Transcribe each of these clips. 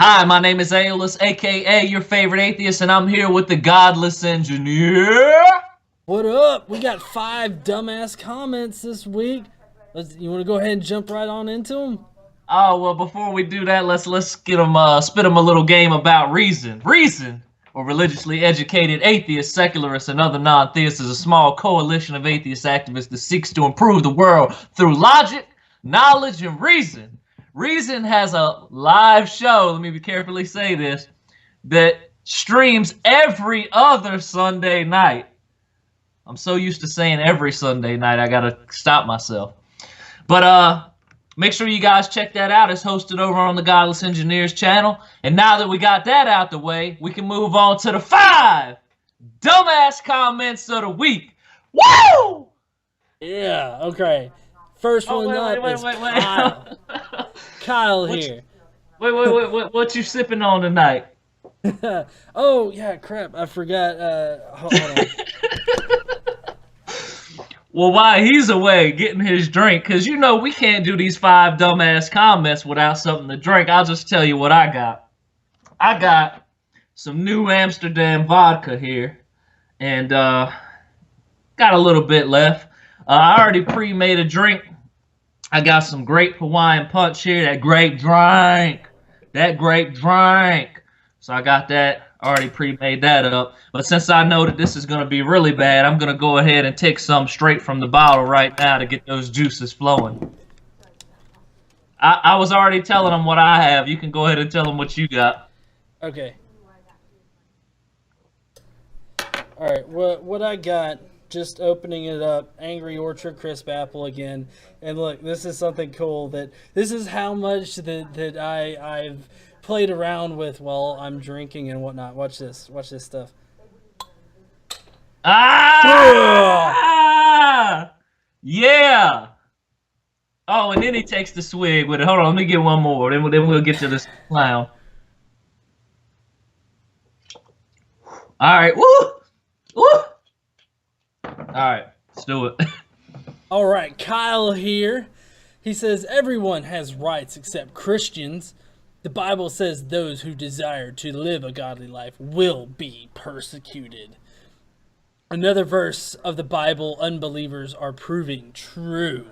Hi, my name is Aeolus, aka your favorite atheist, and I'm here with the Godless engineer. What up? We got 5 dumbass comments this week. You want to go ahead and jump right on into them? Oh well, before we do that, let's get them spit them a little game about reason. Reason, or religiously educated atheists, secularists, and other non-theists, is a small coalition of atheist activists that seeks to improve the world through logic, knowledge, and reason. Reason has a live show. Let me carefully say this that streams every other Sunday night. I'm so used to saying every Sunday night, I gotta stop myself. But make sure you guys check that out. It's hosted over on the Godless Engineers channel. And now that we got that out the way, we can move on to the 5 dumbass comments of the week. Woo! Yeah, okay. First one up is Kyle. Kyle here. Wait. What you sipping on tonight? Oh, yeah, crap. I forgot. Hold on. Well, while he's away getting his drink, because you know we can't do these 5 dumbass comments without something to drink, I'll just tell you what I got. I got some New Amsterdam vodka here, and got a little bit left. I already pre-made a drink. I got some grape Hawaiian punch here, that grape drink. So I got that, already pre-made that up. But since I know that this is going to be really bad, I'm going to go ahead and take some straight from the bottle right now to get those juices flowing. I was already telling them what I have. You can go ahead and tell them what you got. Okay. All right, what I got, just opening it up, Angry Orchard Crisp Apple again. And look, this is something cool this is how much that I've played around with while I'm drinking and whatnot. Watch this stuff. Yeah. Oh, and then he takes the swig with it. Hold on, let me get one more. Then we'll get to this clown. All right. Woo! All right, let's do it. All right, Kyle here. He says, everyone has rights except Christians. The Bible says those who desire to live a godly life will be persecuted. Another verse of the Bible unbelievers are proving true.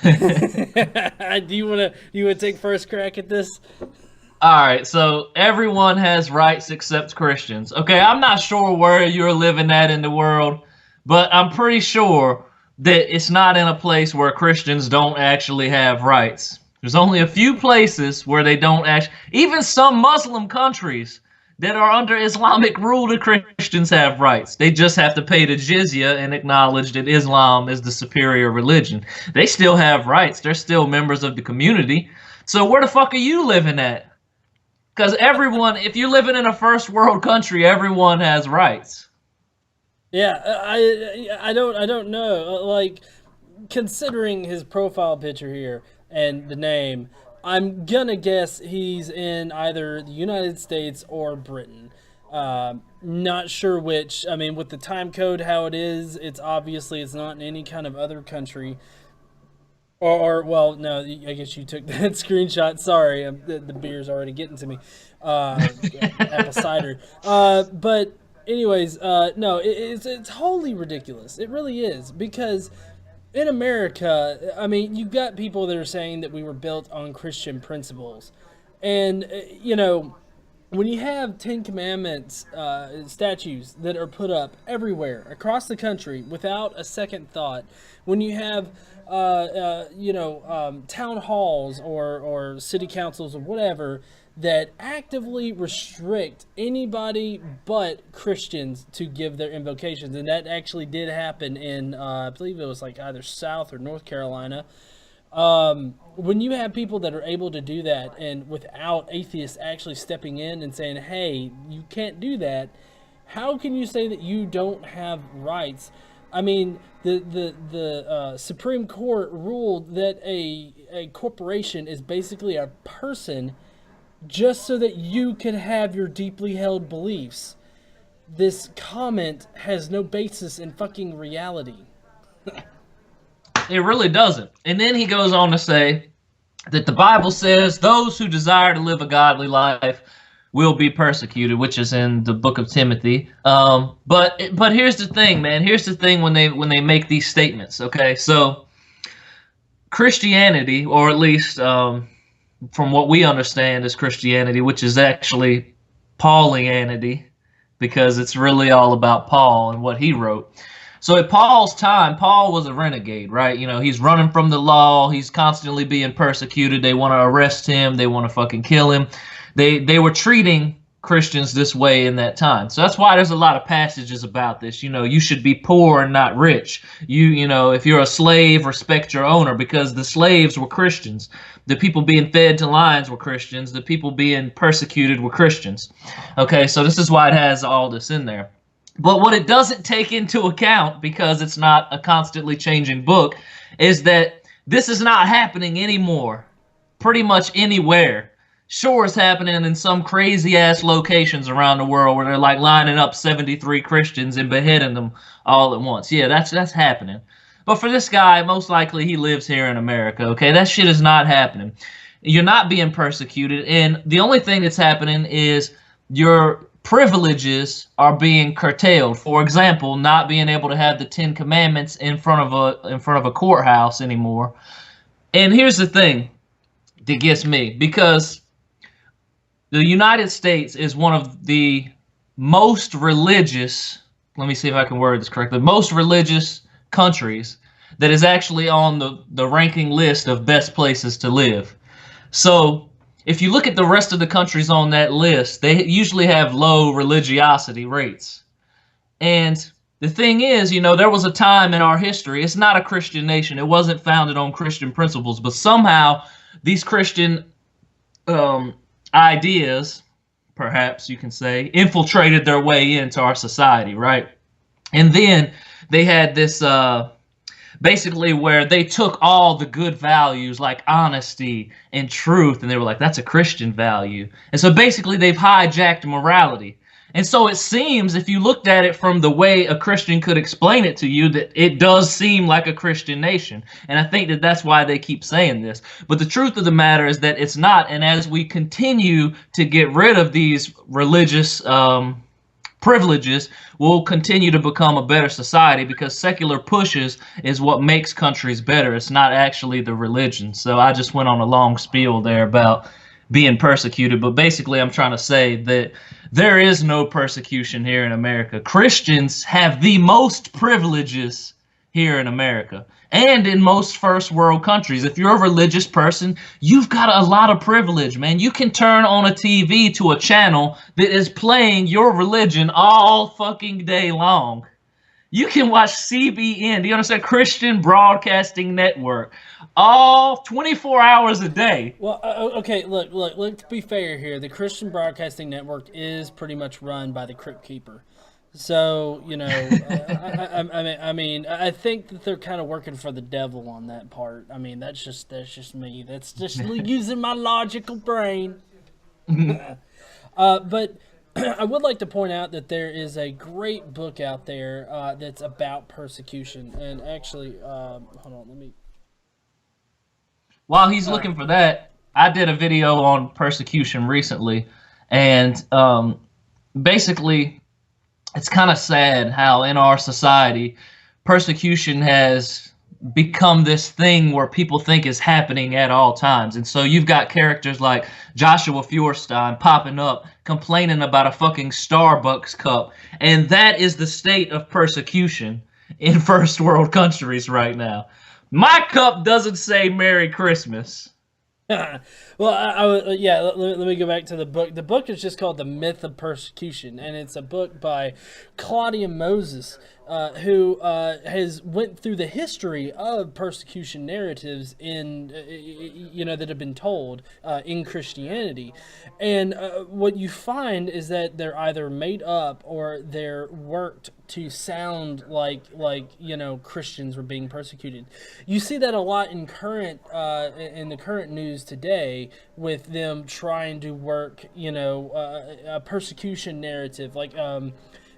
Do you want to take first crack at this? All right, so everyone has rights except Christians. Okay, I'm not sure where you're living at in the world, but I'm pretty sure that it's not in a place where Christians don't actually have rights. There's only a few places where they don't actually, even some Muslim countries that are under Islamic rule, the Christians have rights. They just have to pay the jizya and acknowledge that Islam is the superior religion. They still have rights. They're still members of the community. So where the fuck are you living at? Because everyone, if you're living in a first world country, everyone has rights. Yeah, I don't know. Like, considering his profile picture here and the name, I'm gonna guess he's in either the United States or Britain. Not sure which. I mean, with the time code how it is, it's not in any kind of other country. Or well, no, I guess you took that screenshot. Sorry, the beer's already getting to me. Apple cider. But anyways, no, it's wholly ridiculous. It really is, because in America, I mean, you've got people that are saying that we were built on Christian principles, and when you have Ten Commandments statues that are put up everywhere across the country without a second thought, when you have town halls or city councils or whatever that actively restrict anybody but Christians to give their invocations, and that actually did happen in I believe it was like either South or North Carolina. When you have people that are able to do that, and without atheists actually stepping in and saying, hey, you can't do that, how can you say that you don't have rights? I mean, the Supreme Court ruled that a corporation is basically a person just so that you can have your deeply held beliefs. This comment has no basis in fucking reality. It really doesn't. And then he goes on to say, that the Bible says those who desire to live a godly life will be persecuted, which is in the book of Timothy. But here's the thing, man. Here's the thing when they make these statements. Okay, so Christianity, or at least from what we understand as Christianity, which is actually Paulianity, because it's really all about Paul and what he wrote. So at Paul's time, Paul was a renegade, right? You know, he's running from the law. He's constantly being persecuted. They want to arrest him. They want to fucking kill him. They were treating Christians this way in that time. So that's why there's a lot of passages about this. You know, you should be poor and not rich. You know, if you're a slave, respect your owner, because the slaves were Christians. The people being fed to lions were Christians. The people being persecuted were Christians. Okay, so this is why it has all this in there. But what it doesn't take into account, because it's not a constantly changing book, is that this is not happening anymore pretty much anywhere. Sure, it's happening in some crazy-ass locations around the world where they're like lining up 73 Christians and beheading them all at once. Yeah, that's happening. But for this guy, most likely he lives here in America, okay? That shit is not happening. You're not being persecuted, and the only thing that's happening is your privileges are being curtailed. For example, not being able to have the Ten Commandments in front of a courthouse anymore. And here's the thing that gets me, because the United States is one of the most religious, let me see if I can word this correctly, most religious countries that is actually on the ranking list of best places to live. So if you look at the rest of the countries on that list, they usually have low religiosity rates. And the thing is, you know, there was a time in our history, it's not a Christian nation, it wasn't founded on Christian principles, but somehow these Christian ideas, perhaps you can say, infiltrated their way into our society, right? And then they had this basically where they took all the good values like honesty and truth, and they were like, that's a Christian value. And so basically they've hijacked morality. And so it seems, if you looked at it from the way a Christian could explain it to you, that it does seem like a Christian nation. And I think that that's why they keep saying this. But the truth of the matter is that it's not. And as we continue to get rid of these religious privileges, will continue to become a better society, because secular pushes is what makes countries better. It's not actually the religion. So I just went on a long spiel there about being persecuted, but basically I'm trying to say that there is no persecution here in America. Christians have the most privileges here in America and in most first world countries. If you're a religious person, you've got a lot of privilege, man. You can turn on a TV to a channel that is playing your religion all fucking day long. You can watch CBN, do you understand? Christian Broadcasting Network, all 24 hours a day. Well, okay, look, let's be fair here. The Christian Broadcasting Network is pretty much run by the Crypt Keeper. So, you know, I mean, I think that they're kind of working for the devil on that part. I mean, that's just me. That's just using my logical brain. But I would like to point out that there is a great book out there that's about persecution. And actually, hold on, let me... While he's looking for that, I did a video on persecution recently. And basically, it's kind of sad how in our society, persecution has become this thing where people think is happening at all times. And so you've got characters like Joshua Feuerstein popping up, complaining about a fucking Starbucks cup. And that is the state of persecution in first world countries right now. My cup doesn't say Merry Christmas. Well, yeah, let me go back to the book. The book is just called The Myth of Persecution, and it's a book by Claudia Moses, who has went through the history of persecution narratives in, you know, that have been told in Christianity. And what you find is that they're either made up or they're worked to sound like you know, Christians were being persecuted. You see that a lot in the current news today, with them trying to work, you know, a persecution narrative. Like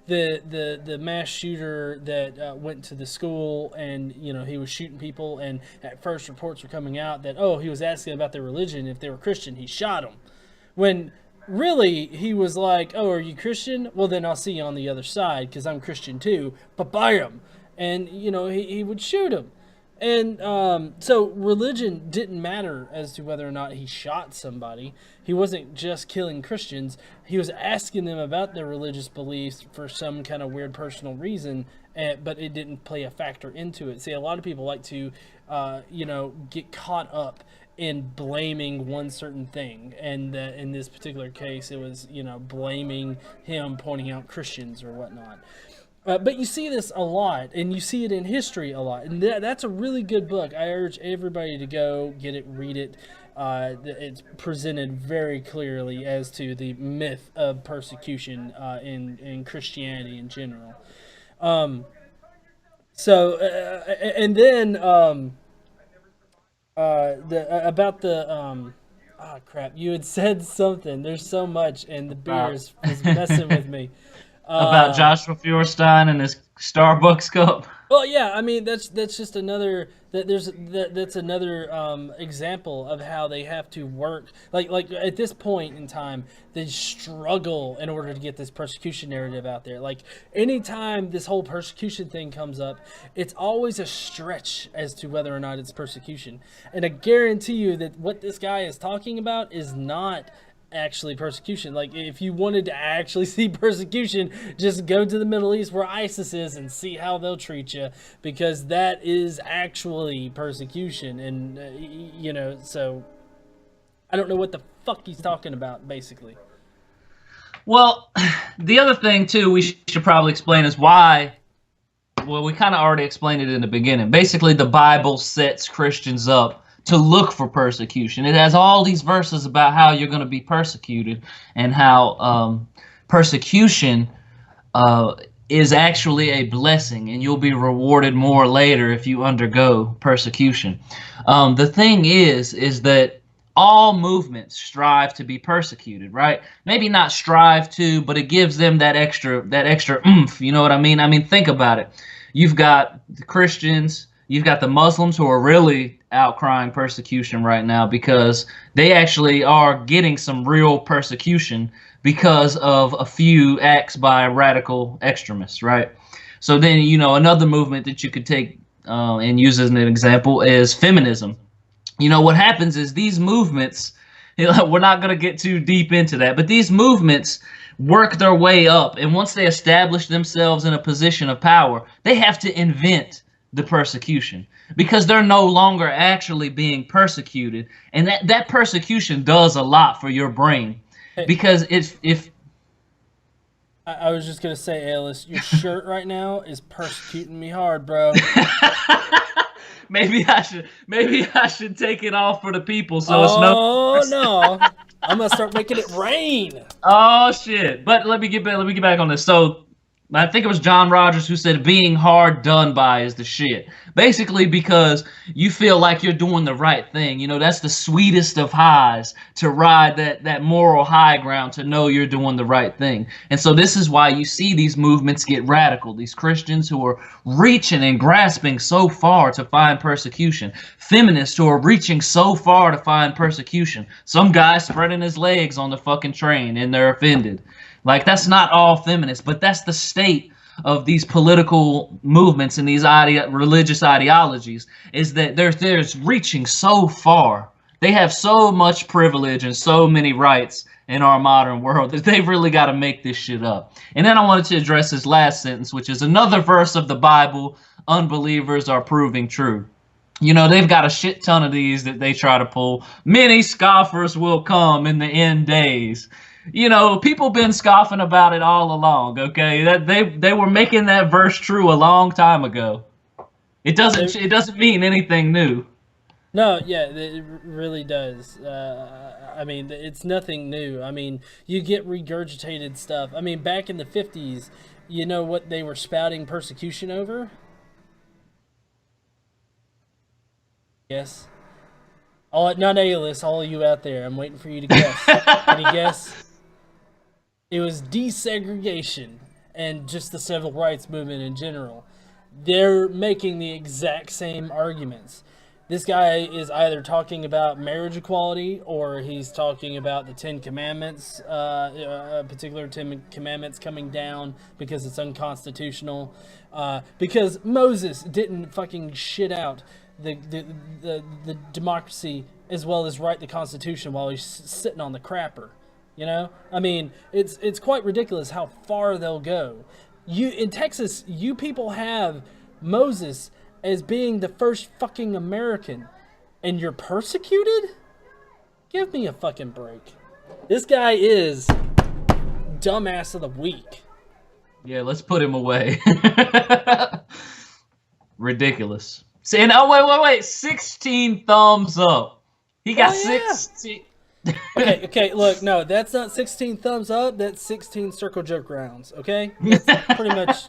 the mass shooter that went to the school, and he was shooting people, and at first reports were coming out that he was asking about their religion. If they were Christian, he shot them. When really he was like, "Oh, are you Christian? Well, then I'll see you on the other side because I'm Christian too." But bam, and he would shoot him. And so religion didn't matter as to whether or not he shot somebody. He wasn't just killing Christians. He was asking them about their religious beliefs for some kind of weird personal reason, but it didn't play a factor into it. See, a lot of people like to, get caught up in blaming one certain thing. And in this particular case, it was, blaming him, pointing out Christians or whatnot. But you see this a lot, and you see it in history a lot, and that's a really good book. I urge everybody to go get it, read it. It's presented very clearly as to the myth of persecution in Christianity in general. And then about the crap, you had said something. There's so much, and the beer is messing with me. About Joshua Feuerstein and his Starbucks cup. Well, yeah, I mean that's just another that's another example of how they have to work. Like at this point in time, they struggle in order to get this persecution narrative out there. Like anytime this whole persecution thing comes up, it's always a stretch as to whether or not it's persecution. And I guarantee you that what this guy is talking about is not actually persecution. Like if you wanted to actually see persecution, just go to the Middle East where ISIS is and see how they'll treat you, because that is actually persecution. And so I don't know what the fuck he's talking about, basically. Well, the other thing too we should probably explain is why. Well, we kind of already explained it in the beginning. Basically, the Bible sets Christians up to look for persecution. It has all these verses about how you're going to be persecuted, and how persecution is actually a blessing, and you'll be rewarded more later if you undergo persecution. The thing is that all movements strive to be persecuted, right? Maybe not strive to, but it gives them that extra oomph. You know what I mean? I mean, think about it. You've got the Christians. You've got the Muslims who are really outcrying persecution right now because they actually are getting some real persecution because of a few acts by radical extremists, right? So then, another movement that you could take and use as an example is feminism. What happens is these movements, we're not going to get too deep into that, but these movements work their way up, and once they establish themselves in a position of power, they have to invent the persecution, because they're no longer actually being persecuted, and that persecution does a lot for your brain. Because if I was just gonna say, Alice, your shirt right now is persecuting me hard, bro. maybe I should take it off for the people, so it's no. I'm gonna start making it rain. Oh shit! But let me get back on this. So I think it was John Rogers who said being hard done by is the shit. Basically because you feel like you're doing the right thing. That's the sweetest of highs, to ride that moral high ground, to know you're doing the right thing. And so this is why you see these movements get radical. These Christians who are reaching and grasping so far to find persecution. Feminists who are reaching so far to find persecution. Some guy spreading his legs on the fucking train and they're offended. Like, that's not all feminists, but that's the state of these political movements and these religious ideologies, is that they're reaching so far. They have so much privilege and so many rights in our modern world that they've really got to make this shit up. And then I wanted to address this last sentence, which is another verse of the Bible unbelievers are proving true. They've got a shit ton of these that they try to pull. Many scoffers will come in the end days. People been scoffing about it all along, okay? That they were making that verse true a long time ago. It doesn't mean anything new. No, yeah, it really does. I mean, it's nothing new. I mean, you get regurgitated stuff. I mean, back in the 50s, you know what they were spouting persecution over? Yes. Not A-list, all of you out there. I'm waiting for you to guess. Can you guess? It was desegregation. and just the civil rights movement in general. They're making the exact same arguments. This guy is either talking about marriage equality or he's talking about the Ten Commandments, particular Ten Commandments coming down because it's unconstitutional. Because Moses didn't fucking shit out the democracy as well as write the Constitution while he's sitting on the crapper. You know, I mean, it's quite ridiculous how far they'll go. In Texas, you people have Moses as being the first fucking American, and you're persecuted? Give me a fucking break. This guy is dumbass of the week. Yeah, let's put him away. Ridiculous. Saying, oh, wait. 16 thumbs up. He got 16. Okay, look, no, that's not 16 thumbs up. That's 16 circle jerk rounds, okay? That's pretty much...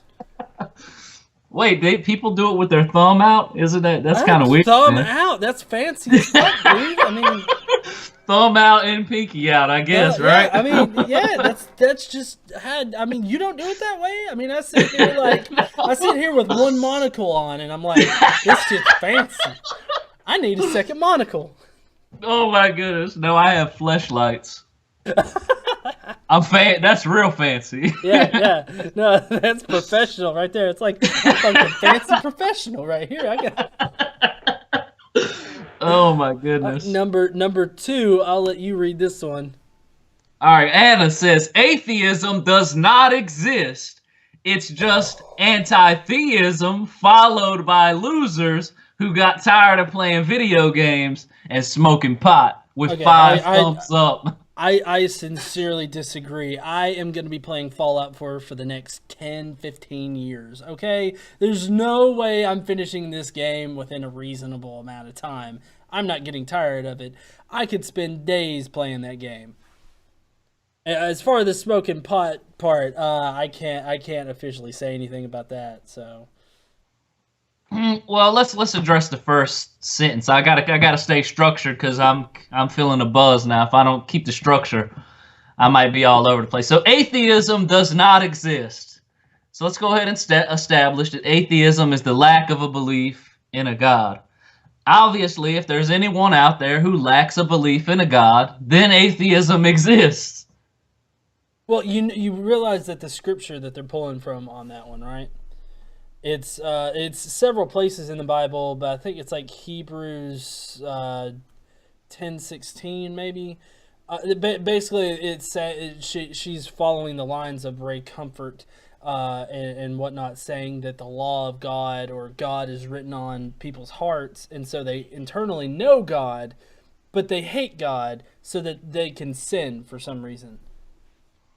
Wait, people do it with their thumb out? Isn't that's kind of weird? Thumb out? That's fancy as fuck, dude. I mean... Thumb out and pinky out, I guess, right? I mean, yeah, that's just I mean, you don't do it that way? I mean, I sit here with one monocle on, and I'm like, this shit's fancy. I need a second monocle. Oh my goodness. No, I have fleshlights. That's real fancy. Yeah. No, that's professional right there. It's like a fucking fancy professional right here. I got. Oh my goodness. Number 2, I'll let you read this one. All right, Anna says atheism does not exist. It's just anti-theism followed by losers who got tired of playing video games and smoking pot with 5 thumbs up. I sincerely disagree. I am going to be playing Fallout 4 for the next 10, 15 years, okay? There's no way I'm finishing this game within a reasonable amount of time. I'm not getting tired of it. I could spend days playing that game. As far as the smoking pot part, I can't officially say anything about that, so... Well, let's address the first sentence. I gotta stay structured because I'm feeling a buzz now. If I don't keep the structure, I might be all over the place. So atheism does not exist. So let's go ahead and establish that atheism is the lack of a belief in a God. Obviously, if there's anyone out there who lacks a belief in a God, then atheism exists. Well, you realize that the scripture that they're pulling from on that one, right? It's several places in the Bible, but I think it's like Hebrews 10:16 maybe. Basically, she's following the lines of Ray Comfort and whatnot, saying that the law of God or God is written on people's hearts, and so they internally know God, but they hate God so that they can sin for some reason.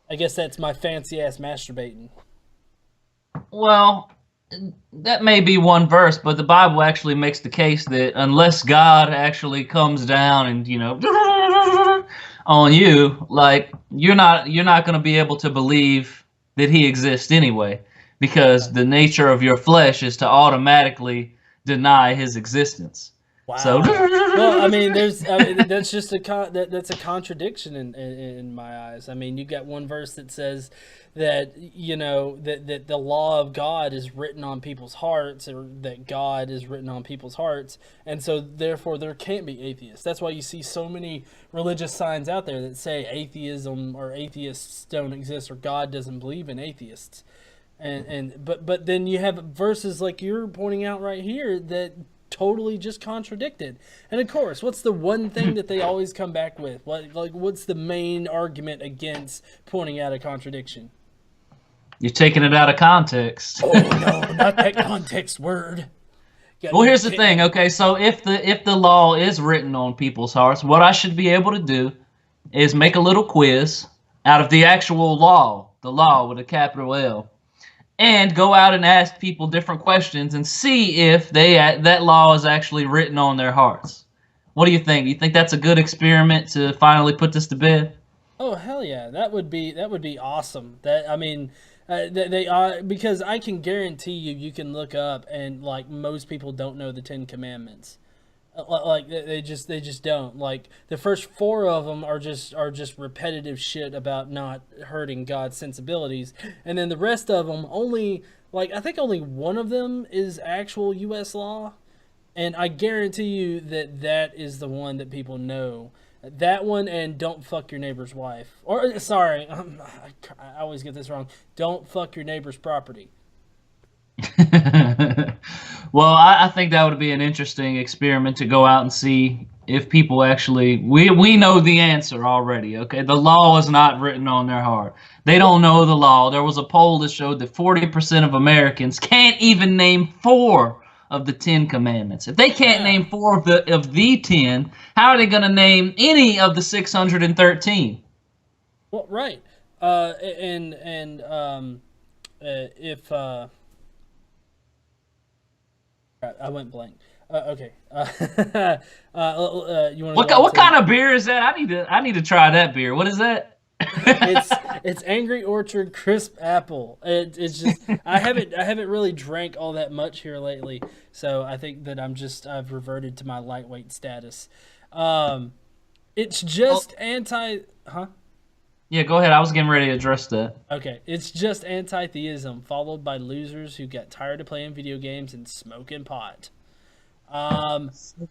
I guess that's my fancy ass masturbating. Well, that may be one verse, but the Bible actually makes the case that unless God actually comes down and, on you, like you're not going to be able to believe that he exists anyway, because the nature of your flesh is to automatically deny his existence. Wow. So, well, I mean, that's just that's a contradiction in my eyes. I mean, you got one verse that says that that the law of God is written on people's hearts, or that God is written on people's hearts, and so therefore there can't be atheists. That's why you see so many religious signs out there that say atheism or atheists don't exist or God doesn't believe in atheists. But then you have verses like you're pointing out right here that totally just contradicted. And of course, what's the one thing that they always come back with? What's the main argument against pointing out a contradiction? You're taking it out of context. Oh no, not that context word. Well, here's the thing. Okay, so if the law is written on people's hearts, what I should be able to do is make a little quiz out of the actual law, the law with a capital L, and go out and ask people different questions and see if that law is actually written on their hearts. What do you think? Do you think that's a good experiment to finally put this to bed? Oh hell yeah, that would be awesome. Because I can guarantee you can look up and like most people don't know the 10 Commandments. Like they just don't. Like the first four of them are just repetitive shit about not hurting God's sensibilities, and then the rest of them only, like, I think only one of them is actual U.S. law, and I guarantee you that that is the one that people know. That one, and don't fuck your neighbor's wife. Or sorry, I always get this wrong. Don't fuck your neighbor's property. Well, I think that would be an interesting experiment to go out and see if people actually. We know the answer already. Okay, the law is not written on their heart. They don't know the law. There was a poll that showed that 40% of Americans can't even name 4 of the 10 commandments. If they can't name 4 of the 10, how are they going to name any of the 613? Well, right. And if I went blank. Okay. You want what kind of beer is that? I need to try that beer. What is that? It's Angry Orchard Crisp Apple. It's just I haven't really drank all that much here lately, so I think that I've reverted to my lightweight status. It's just Yeah, go ahead. I was getting ready to address that. Okay, it's just anti-theism, followed by losers who got tired of playing video games and smoking pot.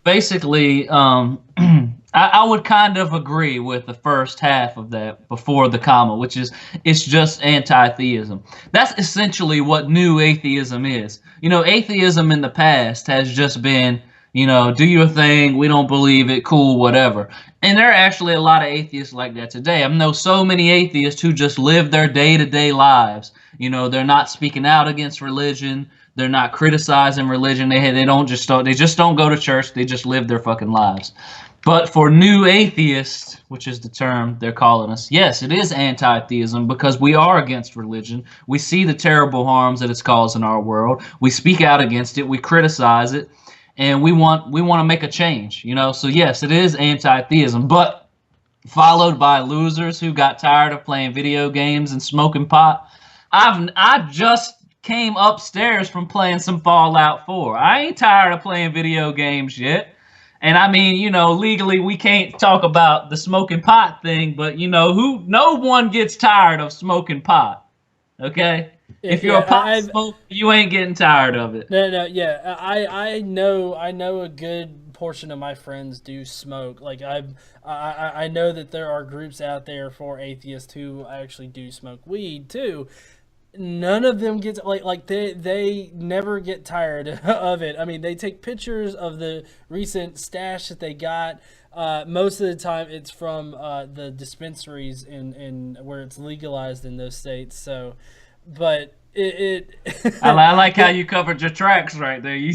Basically, I would kind of agree with the first half of that before the comma, which is it's just anti-theism. That's essentially what new atheism is. You know, atheism in the past has just been, you know, do your thing, we don't believe it, cool, whatever. And there are actually a lot of atheists like that today. I know so many atheists who just live their day-to-day lives. You know, they're not speaking out against religion. They're not criticizing religion. They just don't go to church. They just live their fucking lives. But for new atheists, which is the term they're calling us, yes, it is anti-theism because we are against religion. We see the terrible harms that it's causing our world. We speak out against it. We criticize it. And we want to make a change, you know. So yes, it is anti-theism, but followed by losers who got tired of playing video games and smoking pot. I just came upstairs from playing some Fallout 4. I ain't tired of playing video games yet. And I mean, you know, legally we can't talk about the smoking pot thing, but you know, no one gets tired of smoking pot. Okay? If you're a pot smoker, you ain't getting tired of it. Yeah. I know a good portion of my friends do smoke. Like I know that there are groups out there for atheists who actually do smoke weed too. None of them get like they never get tired of it. I mean, they take pictures of the recent stash that they got. Most of the time, it's from the dispensaries in where it's legalized in those states. So. But I like how you covered your tracks right there. You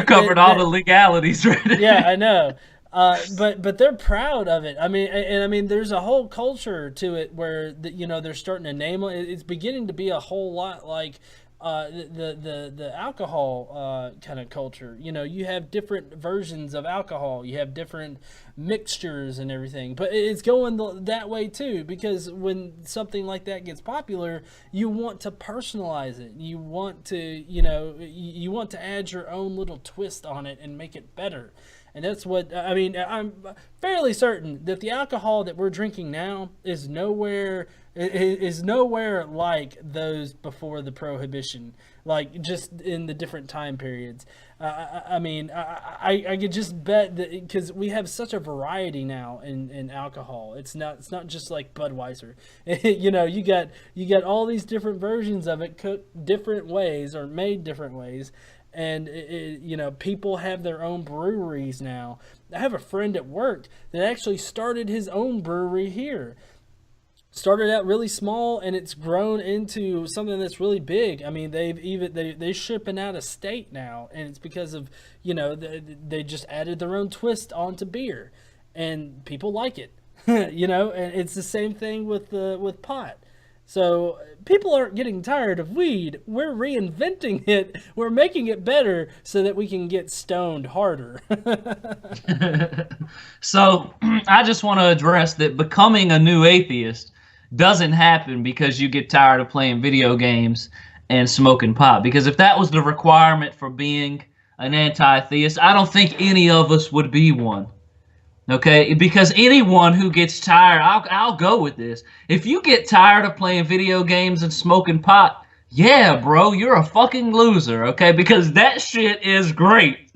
covered all the legalities right there. Yeah, I know. But they're proud of it. I mean, there's a whole culture to it where they're starting to name it. It's beginning to be a whole lot like the alcohol kind of culture. You know, you have different versions of alcohol. You have different mixtures and everything. But it's going that way too, because when something like that gets popular, you want to personalize it. You want to, you want to add your own little twist on it and make it better. And that's what, I mean, I'm fairly certain that the alcohol that we're drinking now is nowhere like those before the Prohibition, like just in the different time periods. I could just bet that because we have such a variety now in alcohol. It's not just like Budweiser. You got all these different versions of it cooked different ways or made different ways. And people have their own breweries now. I have a friend at work that actually started his own brewery here. Started out really small, and it's grown into something that's really big. I mean, they're shipping out of state now, and it's because of they just added their own twist onto beer, and people like it. And it's the same thing with pot. So people aren't getting tired of weed. We're reinventing it. We're making it better so that we can get stoned harder. So I just want to address that becoming a new atheist doesn't happen because you get tired of playing video games and smoking pot. Because if that was the requirement for being an anti-theist. I don't think any of us would be one. Okay, because anyone who gets tired, I'll go with this. If you get tired of playing video games and smoking pot, yeah, bro, you're a fucking loser, okay? Because that shit is great.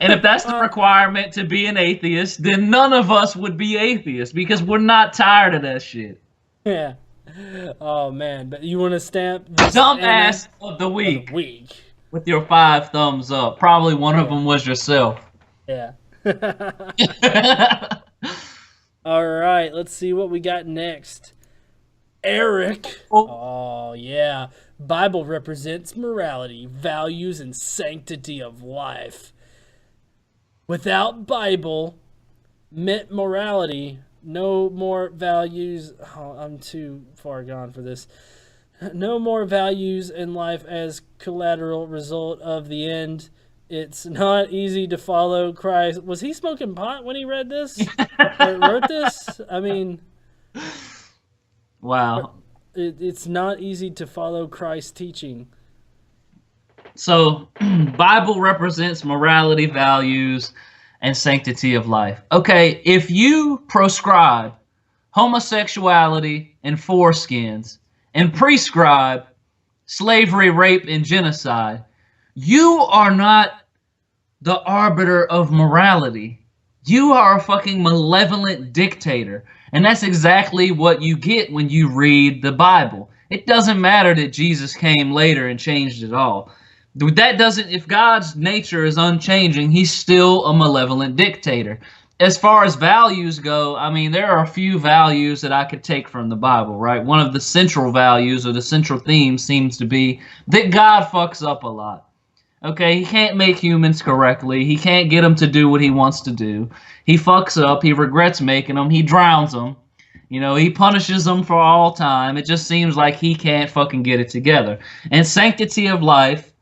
And if that's the requirement to be an atheist, then none of us would be atheists because we're not tired of that shit. Yeah. Oh man, but you want to stamp this Dumbass of the week with your 5 thumbs up. Probably one of them was yourself. Yeah. All right, let's see what we got next. Eric. Oh yeah. Bible represents morality, values, and sanctity of life. Without Bible, meant morality, no more values. Oh, I'm too far gone for this. No more values in life as collateral result of the end. It's not easy to follow Christ. Was he smoking pot when he read this? Or wrote this? I mean, wow. It's not easy to follow Christ's teaching. So, Bible represents morality, values, and sanctity of life. Okay, if you proscribe homosexuality and foreskins and prescribe slavery, rape, and genocide, you are not the arbiter of morality. You are a fucking malevolent dictator. And that's exactly what you get when you read the Bible. It doesn't matter that Jesus came later and changed it all. That doesn't, if God's nature is unchanging, he's still a malevolent dictator. As far as values go, I mean, there are a few values that I could take from the Bible, right? One of the central values or the central themes seems to be that God fucks up a lot. Okay, he can't make humans correctly. He can't get them to do what he wants to do. He fucks up. He regrets making them. He drowns them. You know, he punishes them for all time. It just seems like he can't fucking get it together. And sanctity of life,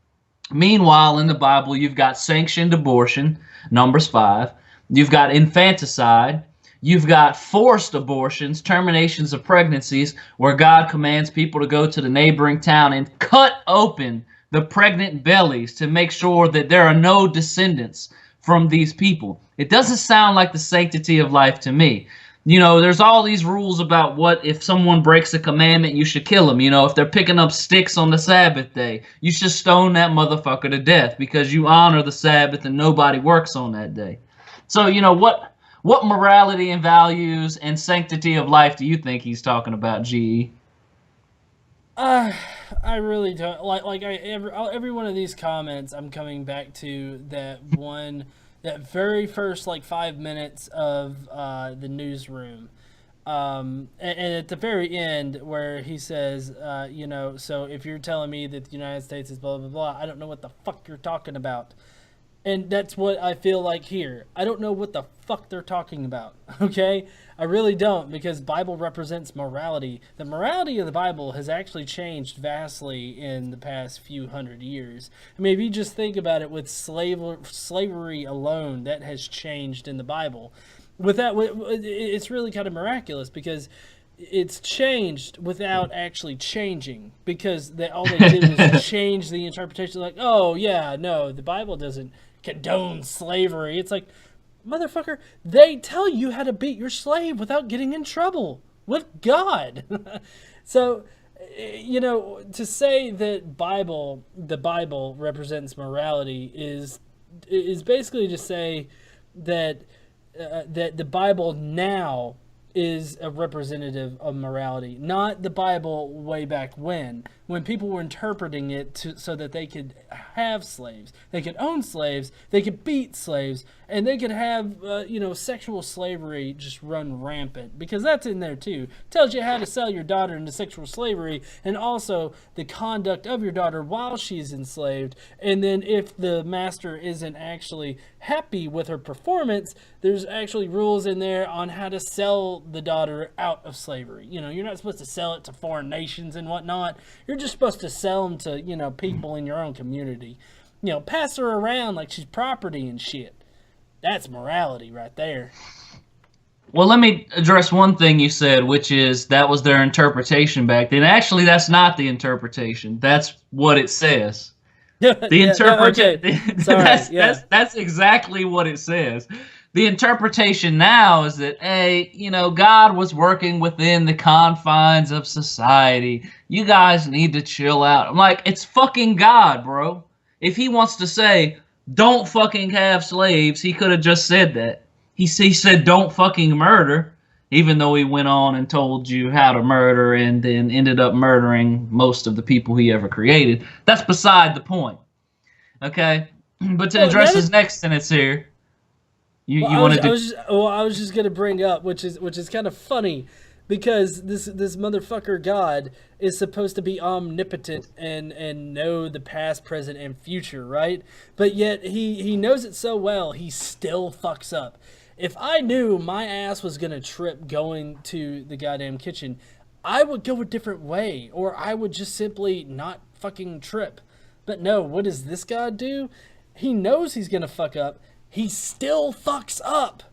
meanwhile, in the Bible, you've got sanctioned abortion, Numbers 5. You've got infanticide. You've got forced abortions, terminations of pregnancies, where God commands people to go to the neighboring town and cut open the pregnant bellies to make sure that there are no descendants from these people. It doesn't sound like the sanctity of life to me. You know, there's all these rules about what if someone breaks a commandment, you should kill them. You know, if they're picking up sticks on the Sabbath day, you should stone that motherfucker to death because you honor the Sabbath and nobody works on that day. So, you know, what morality and values and sanctity of life do you think he's talking about, GE? I really don't like every one of these comments. I'm coming back to that very first 5 minutes of the newsroom, and at the very end where he says, you know, so if you're telling me that the United States is blah blah blah, I don't know what the fuck you're talking about. And that's what I feel like here. I don't know what the fuck they're talking about, okay? I really don't, because Bible represents morality. The morality of the Bible has actually changed vastly in the past few hundred years. I mean, if you just think about it, with slavery alone, that has changed in the Bible. With that, it's really kind of miraculous, because it's changed without actually changing, because all they did was change the interpretation. Like, oh yeah, no, the Bible doesn't condone slavery. It's like, motherfucker, they tell you how to beat your slave without getting in trouble with God. So, you know, to say that the Bible represents morality is basically to say that that the Bible now is a representative of morality, not the Bible way back when people were interpreting it so that they could have slaves, they could own slaves, they could beat slaves, and they could have sexual slavery just run rampant, because that's in there too. It tells you how to sell your daughter into sexual slavery, and also the conduct of your daughter while she's enslaved. And then if the master isn't actually happy with her performance, there's actually rules in there on how to sell the daughter out of slavery. You know, you're not supposed to sell it to foreign nations and whatnot. You're just supposed to sell them to, people in your own community. Pass her around like she's property and shit. That's morality right there. Well, let me address one thing you said, which is that was their interpretation back then. Actually, that's not the interpretation. That's what it says. The Okay. Sorry. That's exactly what it says. The interpretation now is that, hey, God was working within the confines of society. You guys need to chill out. I'm like, it's fucking God, bro. If he wants to say, don't fucking have slaves, he could have just said that. He said, don't fucking murder, even though he went on and told you how to murder and then ended up murdering most of the people he ever created. That's beside the point. Okay? But to address his next sentence here, I was just gonna bring up, which is kind of funny, because this motherfucker God is supposed to be omnipotent and know the past, present, and future, right? But yet he knows it so well, he still fucks up. If I knew my ass was gonna trip going to the goddamn kitchen, I would go a different way, or I would just simply not fucking trip. But no, what does this God do? He knows he's gonna fuck up. He still fucks up.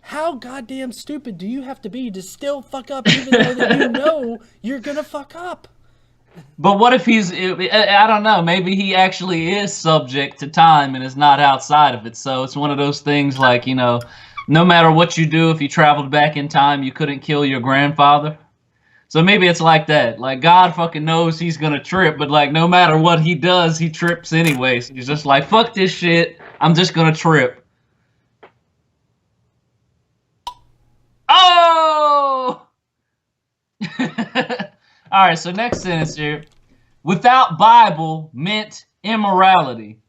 How goddamn stupid do you have to be to still fuck up, even though that you know you're gonna fuck up? But what if I don't know, maybe he actually is subject to time and is not outside of it. So it's one of those things like, no matter what you do, if you traveled back in time, you couldn't kill your grandfather. So maybe it's like that. Like, God fucking knows he's gonna trip, but like, no matter what he does, he trips anyway. So he's just like, fuck this shit, I'm just gonna trip. Oh! Alright, so next sentence here. Without Bible meant immorality.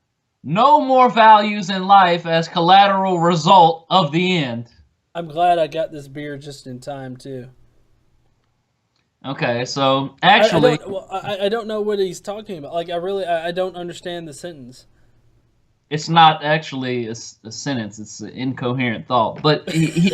No more values in life as collateral result of the end. I'm glad I got this beer just in time, too. Okay, so actually... I don't know what he's talking about. Like, I don't understand the sentence. It's not actually a sentence. It's an incoherent thought. But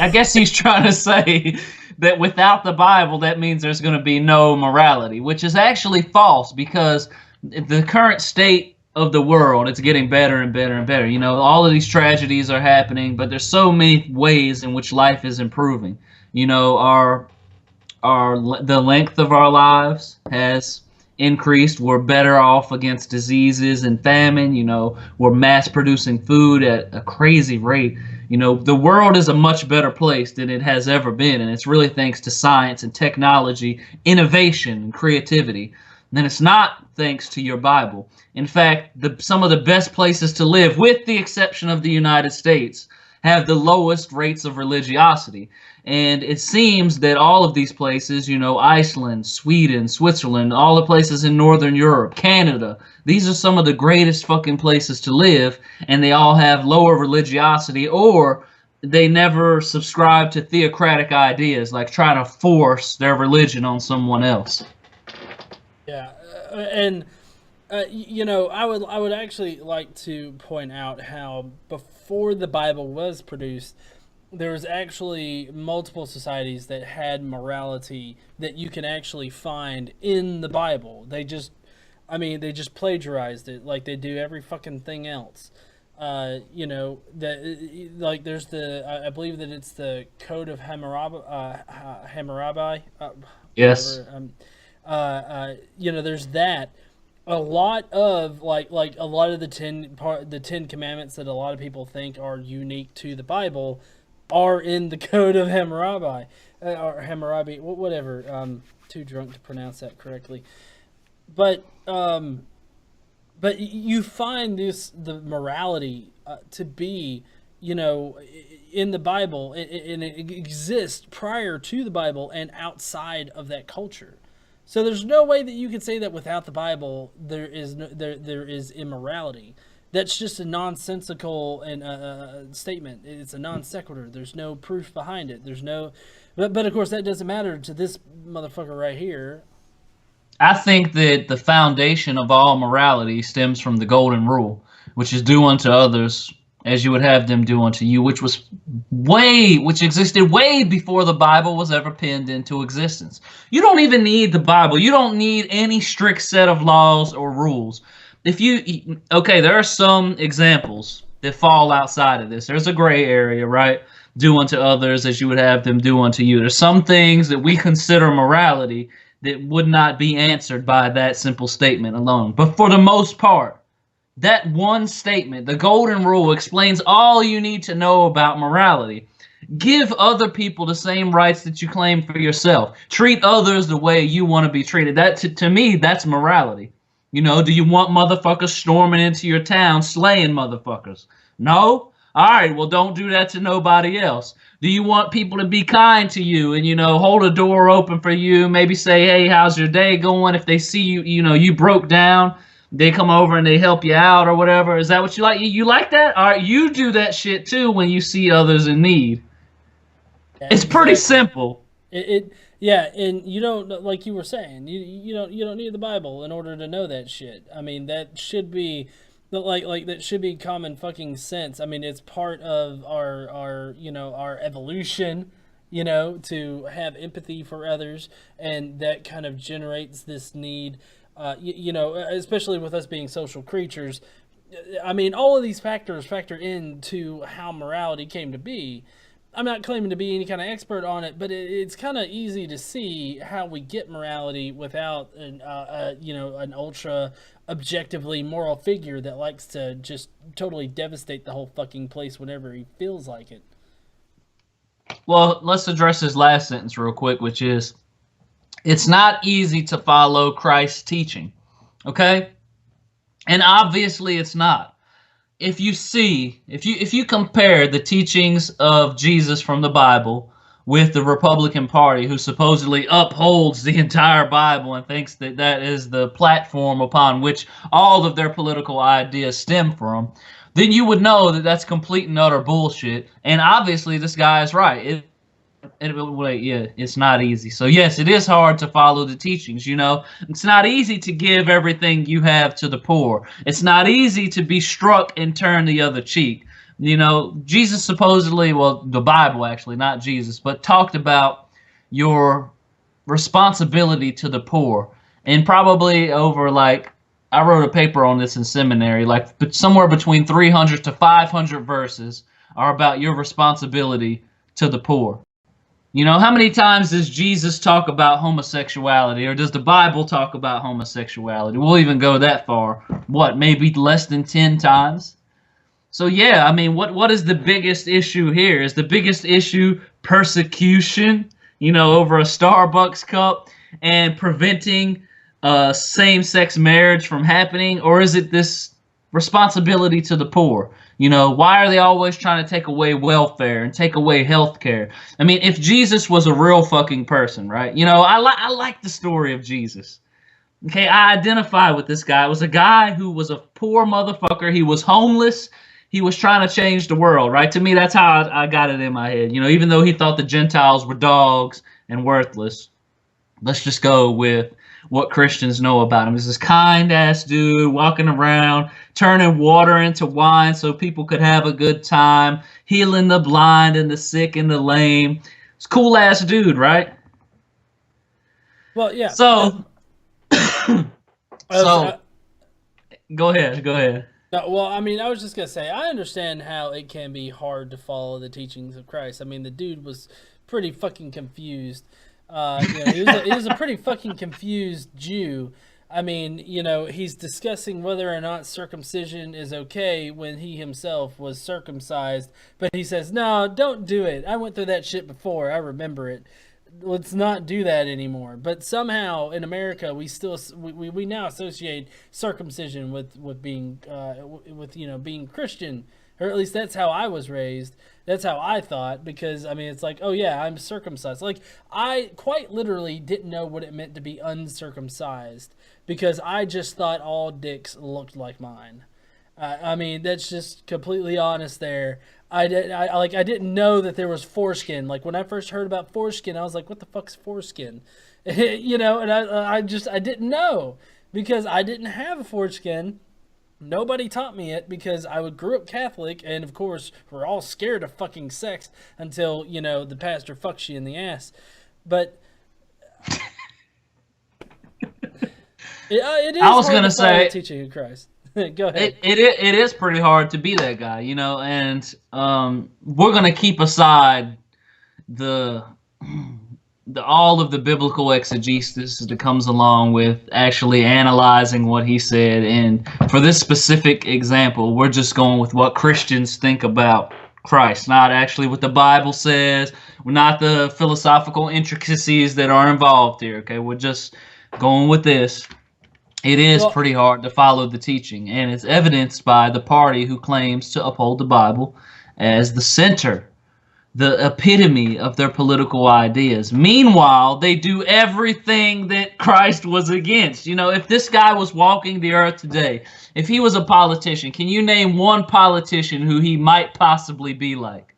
I guess he's trying to say that without the Bible, that means there's going to be no morality, which is actually false, because the current state of the world, it's getting better and better and better. All of these tragedies are happening, but there's so many ways in which life is improving. The length of our lives has increased. We're better off against diseases and famine. We're mass producing food at a crazy rate. The world is a much better place than it has ever been, and it's really thanks to science and technology, innovation and creativity. And then it's not thanks to your Bible. In fact, some of the best places to live, with the exception of the United States, have the lowest rates of religiosity. And it seems that all of these places, Iceland, Sweden, Switzerland, all the places in Northern Europe, Canada, these are some of the greatest fucking places to live, and they all have lower religiosity, or they never subscribe to theocratic ideas, like trying to force their religion on someone else. Yeah, and I would actually like to point out how before the Bible was produced, there was actually multiple societies that had morality that you can actually find in the Bible. They just plagiarized it like they do every fucking thing else. There's I believe that it's the Code of Hammurabi. Yes. There's that. A lot of a lot of the Ten Commandments that a lot of people think are unique to the Bible are in the Code of Hammurabi, or Hammurabi, whatever. Too drunk to pronounce that correctly, but you find the morality to be, in the Bible, and it exists prior to the Bible and outside of that culture. So there's no way that you can say that without the Bible there is immorality. That's just a nonsensical statement. It's a non sequitur. There's no proof behind it. But of course that doesn't matter to this motherfucker right here. I think that the foundation of all morality stems from the golden rule, which is do unto others as you would have them do unto you, which existed way before the Bible was ever penned into existence. You don't even need the Bible. You don't need any strict set of laws or rules. There are some examples that fall outside of this. There's a gray area, right? Do unto others as you would have them do unto you. There's some things that we consider morality that would not be answered by that simple statement alone. But for the most part, That one statement, the golden rule, explains all you need to know about morality. Give other people the same rights that you claim for yourself. Treat others the way you want to be treated. That to me, that's morality. You know, do you want motherfuckers storming into your town, slaying motherfuckers? No? All right, well, don't do that to nobody else. Do you want people to be kind to you and, you know, hold a door open for you, maybe say, hey, how's your day going? If they see you, you know, you broke down, they come over and they help you out or whatever. Is that what you like? You like that? All right, you do that shit too when you see others in need. Yeah, It's pretty exactly. simple. Yeah, and you don't, like you were saying, you don't need the Bible in order to know that shit. I mean, that should be like that should be common fucking sense. I mean, it's part of our our evolution, to have empathy for others, and that kind of generates this need. Especially with us being social creatures. I mean, all of these factors factor into how morality came to be. I'm not claiming to be any kind of expert on it, but it's kind of easy to see how we get morality without an ultra objectively moral figure that likes to just totally devastate the whole fucking place whenever he feels like it. Well, let's address this last sentence real quick, which is it's not easy to follow Christ's teaching. Okay? And obviously it's not. If you compare the teachings of Jesus from the Bible with the Republican Party, who supposedly upholds the entire Bible and thinks that that is the platform upon which all of their political ideas stem from, then you would know that that's complete and utter bullshit. And obviously this guy is right. It's not easy. So yes, it is hard to follow the teachings. It's not easy to give everything you have to the poor. It's not easy to be struck and turn the other cheek. Jesus supposedly, well, the Bible actually, not Jesus, but talked about your responsibility to the poor, and probably over, like, I wrote a paper on this in seminary, like somewhere between 300 to 500 verses are about your responsibility to the poor. How many times does Jesus talk about homosexuality, or does the Bible talk about homosexuality? We'll even go that far. What, maybe less than 10 times? So yeah, I mean, what is the biggest issue here? Is the biggest issue persecution, over a Starbucks cup and preventing same-sex marriage from happening? Or is it this responsibility to the poor? Why are they always trying to take away welfare and take away health care? I mean, if Jesus was a real fucking person, right? I like the story of Jesus. Okay, I identify with this guy. It was a guy who was a poor motherfucker. He was homeless. He was trying to change the world, right? To me, that's how I got it in my head. Even though he thought the Gentiles were dogs and worthless, let's just go with what Christians know about him. He's this kind-ass dude walking around, turning water into wine so people could have a good time, healing the blind and the sick and the lame. It's a cool-ass dude, right? Well, yeah. So, So, go ahead. no, well, I mean, I was just gonna say, I understand how it can be hard to follow the teachings of Christ. I mean, the dude was pretty fucking confused. He was a pretty fucking confused Jew. I mean, he's discussing whether or not circumcision is okay when he himself was circumcised, but he says, "No, don't do it. I went through that shit before. I remember it. Let's not do that anymore." But somehow in America, we now associate circumcision with being being Christian, or at least that's how I was raised. That's how I thought, because I mean, it's like, oh yeah, I'm circumcised. Like, I quite literally didn't know what it meant to be uncircumcised, because I just thought all dicks looked like mine. I mean, that's just completely honest there. I didn't know that there was foreskin. Like, when I first heard about foreskin, I was like, what the fuck's foreskin? And I didn't know, because I didn't have a foreskin. Nobody taught me it, because I grew up Catholic, and of course we're all scared of fucking sex until the pastor fucks you in the ass. But it is. I was hard gonna to follow say, the teaching of Christ. Go ahead. it is pretty hard to be that guy, and we're gonna keep aside the all of the biblical exegesis that comes along with actually analyzing what he said. And for this specific example, we're just going with what Christians think about Christ, not actually what the Bible says, not the philosophical intricacies that are involved here. Okay, we're just going with this. It is pretty hard to follow the teaching, and it's evidenced by the party who claims to uphold the Bible as the center, the epitome of their political ideas. Meanwhile, they do everything that Christ was against. You know, if this guy was walking the earth today, if he was a politician, can you name one politician who he might possibly be like?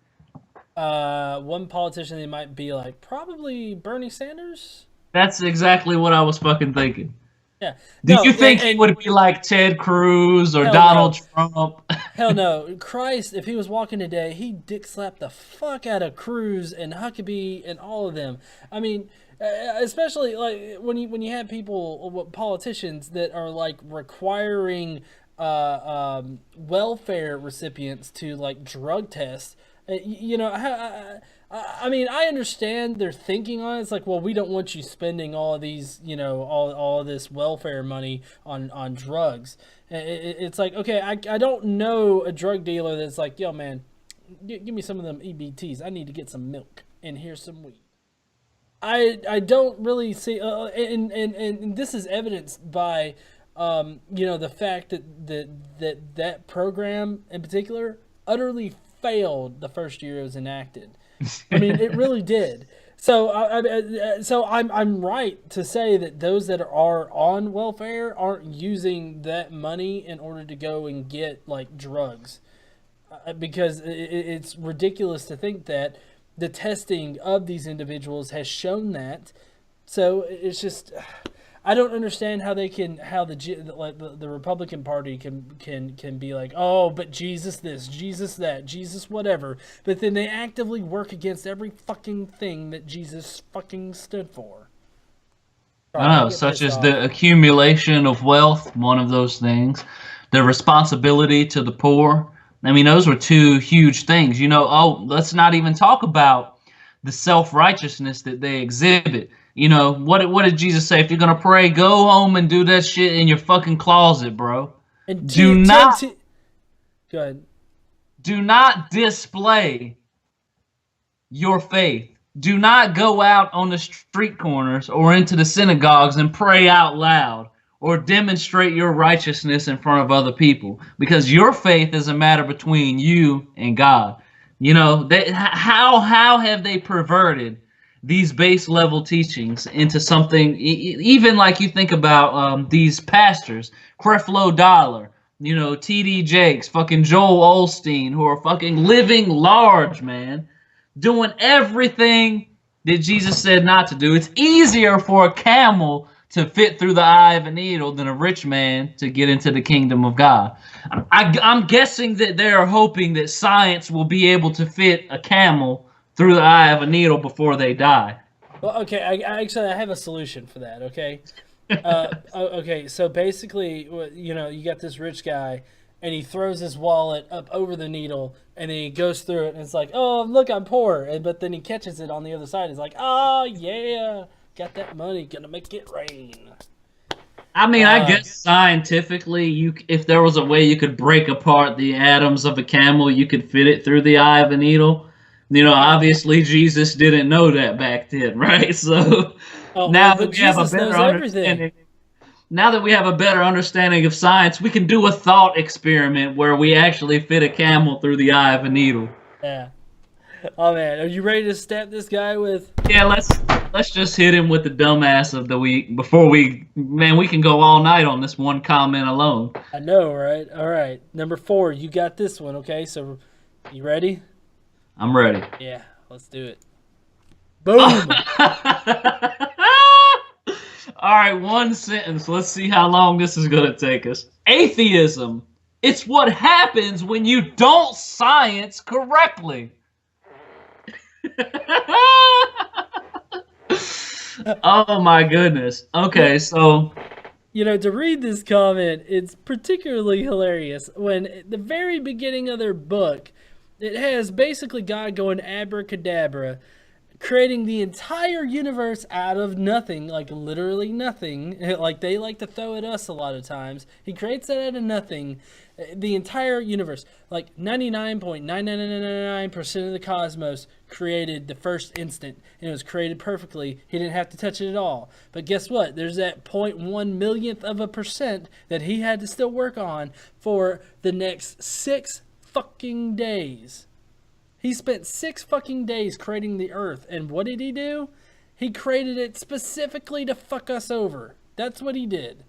One politician he might be like, probably Bernie Sanders. That's exactly what I was fucking thinking. Yeah. Do you think he would be like Ted Cruz or Donald Trump? Hell no. Christ, if he was walking today, he'd dick slap the fuck out of Cruz and Huckabee and all of them. I mean, especially like when you have people, politicians that are like requiring welfare recipients to like drug tests. You know, I mean, I understand their thinking on it. It's like, well, we don't want you spending all of these, you know, all of this welfare money on drugs. It's like, okay, I don't know a drug dealer that's like, yo, man, give me some of them EBTs. I need to get some milk, and here's some weed. I don't really see, and this is evidenced by, you know, the fact that program in particular utterly failed the first year it was enacted. I mean, it really did. So, I'm right to say that those that are on welfare aren't using that money in order to go and get like drugs, because it's ridiculous to think that the testing of these individuals has shown that. So it's just, I don't understand how they can, how the Republican Party can be like, oh, but Jesus this, Jesus that, Jesus whatever, but then they actively work against every fucking thing that Jesus fucking stood for. I know, such as the accumulation of wealth, one of those things, the responsibility to the poor. I mean, those were two huge things. You know, let's not even talk about the self-righteousness that they exhibit. You know, what did Jesus say? If you're going to pray, go home and do that shit in your fucking closet, bro. And Go ahead. Do not display your faith. Do not go out on the street corners or into the synagogues and pray out loud or demonstrate your righteousness in front of other people, because your faith is a matter between you and God. You know, how have they perverted these base level teachings into something, even like you think about these pastors, Creflo Dollar, you know, T.D. Jakes, fucking Joel Osteen, who are fucking living large, man, doing everything that Jesus said not to do. It's easier for a camel to fit through the eye of a needle than a rich man to get into the kingdom of God. I'm guessing that they are hoping that science will be able to fit a camel through the eye of a needle before they die. Well, okay, I have a solution for that, okay? Okay, so basically, you know, you got this rich guy, and he throws his wallet up over the needle, and then he goes through it, and it's like, oh, look, I'm poor. But then he catches it on the other side. He's like, oh, yeah, got that money, gonna make it rain. I mean, I guess scientifically, if there was a way you could break apart the atoms of a camel, you could fit it through the eye of a needle. You know, obviously Jesus didn't know that back then, right? So now that we have a better understanding, now that we have a better understanding of science, we can do a thought experiment where we actually fit a camel through the eye of a needle. Yeah. Oh man, are you ready to stab this guy with? Yeah, let's just hit him with the dumbass of the week before we can go all night on this one comment alone. I know, right? All right, number 4, you got this one, okay? So, you ready? I'm ready. Yeah, let's do it. Boom! All right, one sentence. Let's see how long this is going to take us. Atheism. It's what happens when you don't science correctly. Oh my goodness. Okay, so... You know, to read this comment, it's particularly hilarious when at the very beginning of their book, it has basically God going abracadabra, creating the entire universe out of nothing, like literally nothing, like they like to throw at us a lot of times. He creates that out of nothing, the entire universe, like 99.9999% of the cosmos created the first instant, and it was created perfectly. He didn't have to touch it at all. But guess what? There's that 0.1 millionth of a percent that he had to still work on for the next 6 fucking days. He spent 6 fucking days creating the Earth, and what did he do? He created it specifically to fuck us over. That's what he did.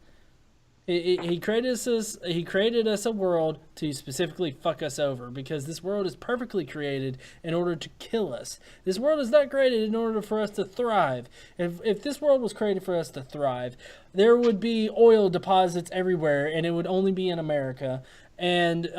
He created us a world to specifically fuck us over, because this world is perfectly created in order to kill us. This world is not created in order for us to thrive. If this world was created for us to thrive, there would be oil deposits everywhere, and it would only be in America. And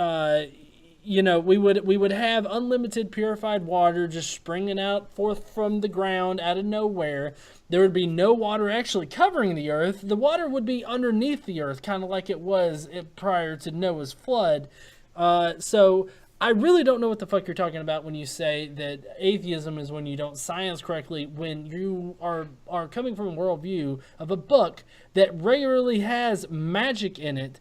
we would have unlimited purified water just springing out forth from the ground out of nowhere. There would be no water actually covering the earth. The water would be underneath the earth, kind of like it was prior to Noah's flood. So I really don't know what the fuck you're talking about when you say that atheism is when you don't science correctly, when you are coming from a worldview of a book that regularly has magic in it,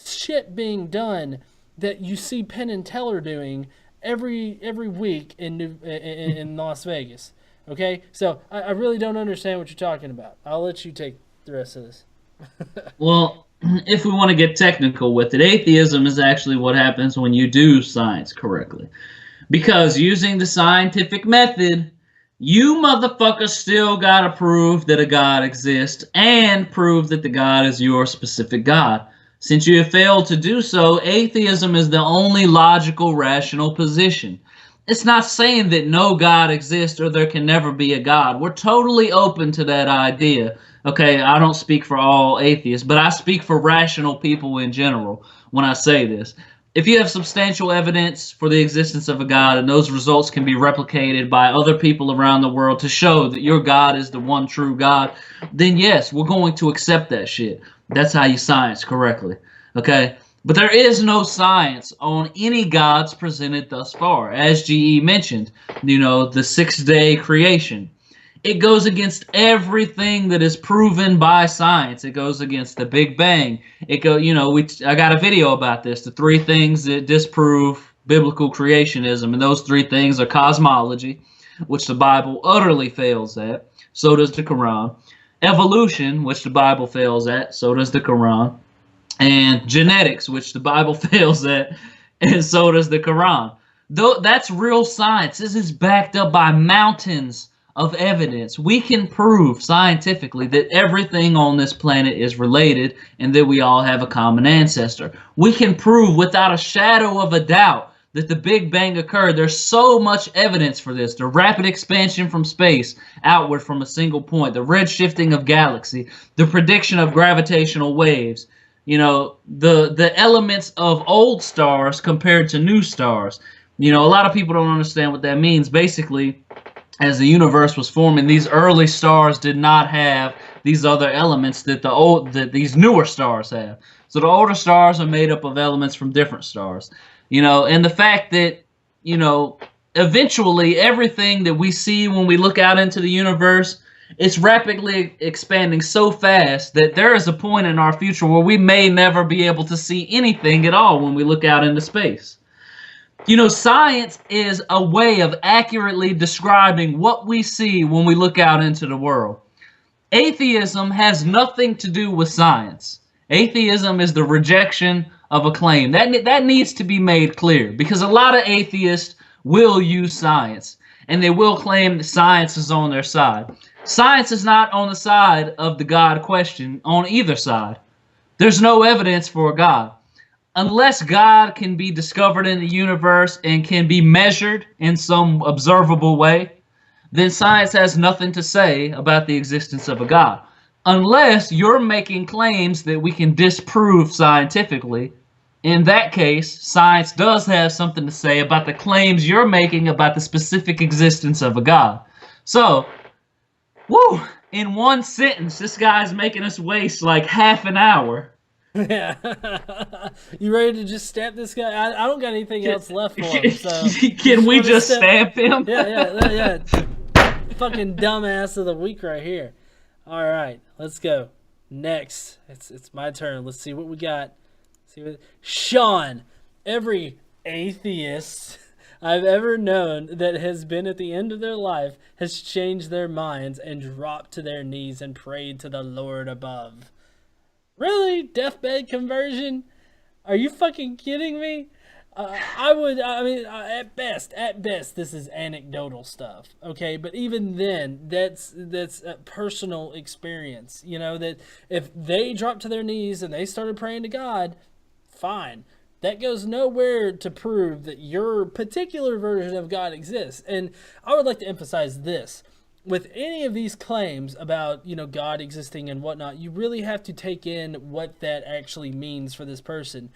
shit being done that you see Penn and Teller doing every week in Las Vegas. Okay, so I really don't understand what you're talking about. I'll let you take the rest of this. Well, if we want to get technical with it, atheism is actually what happens when you do science correctly. Because using the scientific method, you motherfuckers still gotta prove that a God exists and prove that the God is your specific God. Since you have failed to do so, atheism is the only logical, rational position. It's not saying that no God exists or there can never be a God. We're totally open to that idea. Okay, I don't speak for all atheists, but I speak for rational people in general when I say this. If you have substantial evidence for the existence of a God and those results can be replicated by other people around the world to show that your God is the one true God, then yes, we're going to accept that shit. That's how you science correctly. Okay? But there is no science on any gods presented thus far. As GE mentioned, the 6-day creation. It goes against everything that is proven by science. It goes against the Big Bang. I got a video about this, the 3 things that disprove biblical creationism, and those 3 things are cosmology, which the Bible utterly fails at. So does the Quran. Evolution, which the Bible fails at. So does the Quran. And genetics, which the Bible fails at, and so does the Quran. Though that's real science. This is backed up by mountains of evidence. We can prove scientifically that everything on this planet is related and that we all have a common ancestor. We can prove without a shadow of a doubt that the Big Bang occurred. There's so much evidence for this. The rapid expansion from space outward from a single point, the redshifting of galaxy, the prediction of gravitational waves, the elements of old stars compared to new stars. A lot of people don't understand what that means. Basically, as the universe was forming, these early stars did not have these other elements that these newer stars have. So the older stars are made up of elements from different stars. And the fact that, eventually everything that we see when we look out into the universe, it's rapidly expanding so fast that there is a point in our future where we may never be able to see anything at all when we look out into space. Science is a way of accurately describing what we see when we look out into the world. Atheism has nothing to do with science. Atheism is the rejection of a claim. That needs to be made clear, because a lot of atheists will use science, and they will claim that science is on their side. Science is not on the side of the God question on either side. There's no evidence for a God. Unless God can be discovered in the universe and can be measured in some observable way, then science has nothing to say about the existence of a God. Unless you're making claims that we can disprove scientifically, in that case, science does have something to say about the claims you're making about the specific existence of a God. So, in one sentence, this guy's making us waste like half an hour. Yeah. You ready to just stamp this guy? I don't got anything else left for him. So can we just stamp him? Yeah. Fucking dumbass of the week right here. All right, let's go. Next, it's my turn. Let's see what we got. Sean, every atheist I've ever known that has been at the end of their life has changed their minds and dropped to their knees and prayed to the Lord above. Really? Deathbed conversion? Are you fucking kidding me? At best, this is anecdotal stuff, okay? But even then, that's a personal experience, you know, that if they dropped to their knees and they started praying to God, fine. That goes nowhere to prove that your particular version of God exists. And I would like to emphasize this. With any of these claims about, you know, God existing and whatnot, you really have to take in what that actually means for this person.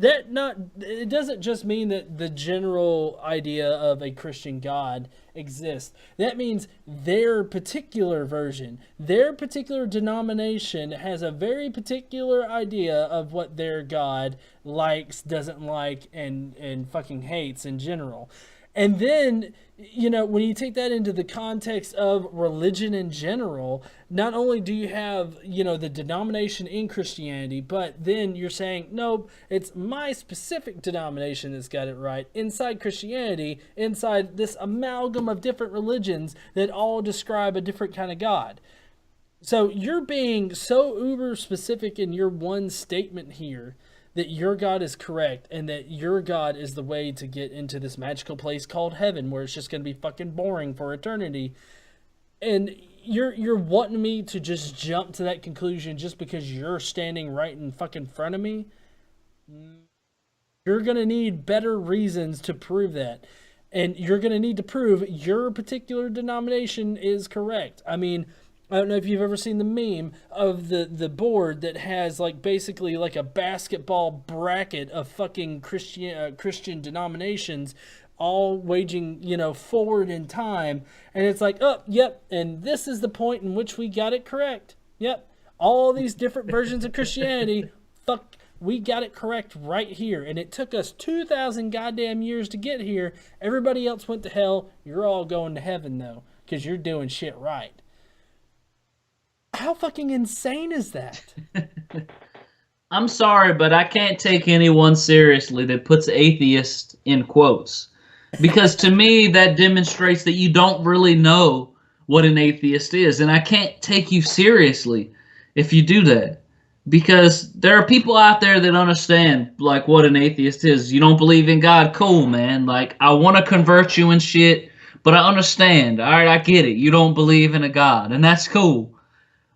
It doesn't just mean that the general idea of a Christian God exists. That means their particular version, their particular denomination has a very particular idea of what their God likes, doesn't like, and fucking hates in general. And then, you know, when you take that into the context of religion in general, not only do you have, you know, the denomination in Christianity, but then you're saying, nope, it's my specific denomination that's got it right. Inside Christianity, inside this amalgam of different religions that all describe a different kind of God. So you're being so uber specific in your one statement here that your God is correct and that your God is the way to get into this magical place called heaven where it's just going to be fucking boring for eternity. And you're wanting me to just jump to that conclusion just because you're standing right in fucking front of me? You're going to need better reasons to prove that. And you're going to need to prove your particular denomination is correct. I mean, I don't know if you've ever seen the meme of the board that has like basically like a basketball bracket of fucking Christian denominations all waging, you know, forward in time. And it's like, oh, yep, and this is the point in which we got it correct. Yep, all these different versions of Christianity, fuck, we got it correct right here. And it took us 2,000 goddamn years to get here. Everybody else went to hell. You're all going to heaven, though, because you're doing shit right. How fucking insane is that? I'm sorry, but I can't take anyone seriously that puts atheist in quotes. Because to me, that demonstrates that you don't really know what an atheist is. And I can't take you seriously if you do that. Because there are people out there that understand, like, what an atheist is. You don't believe in God? Cool, man. Like, I want to convert you and shit, but I understand. All right, I get it. You don't believe in a God, and that's cool.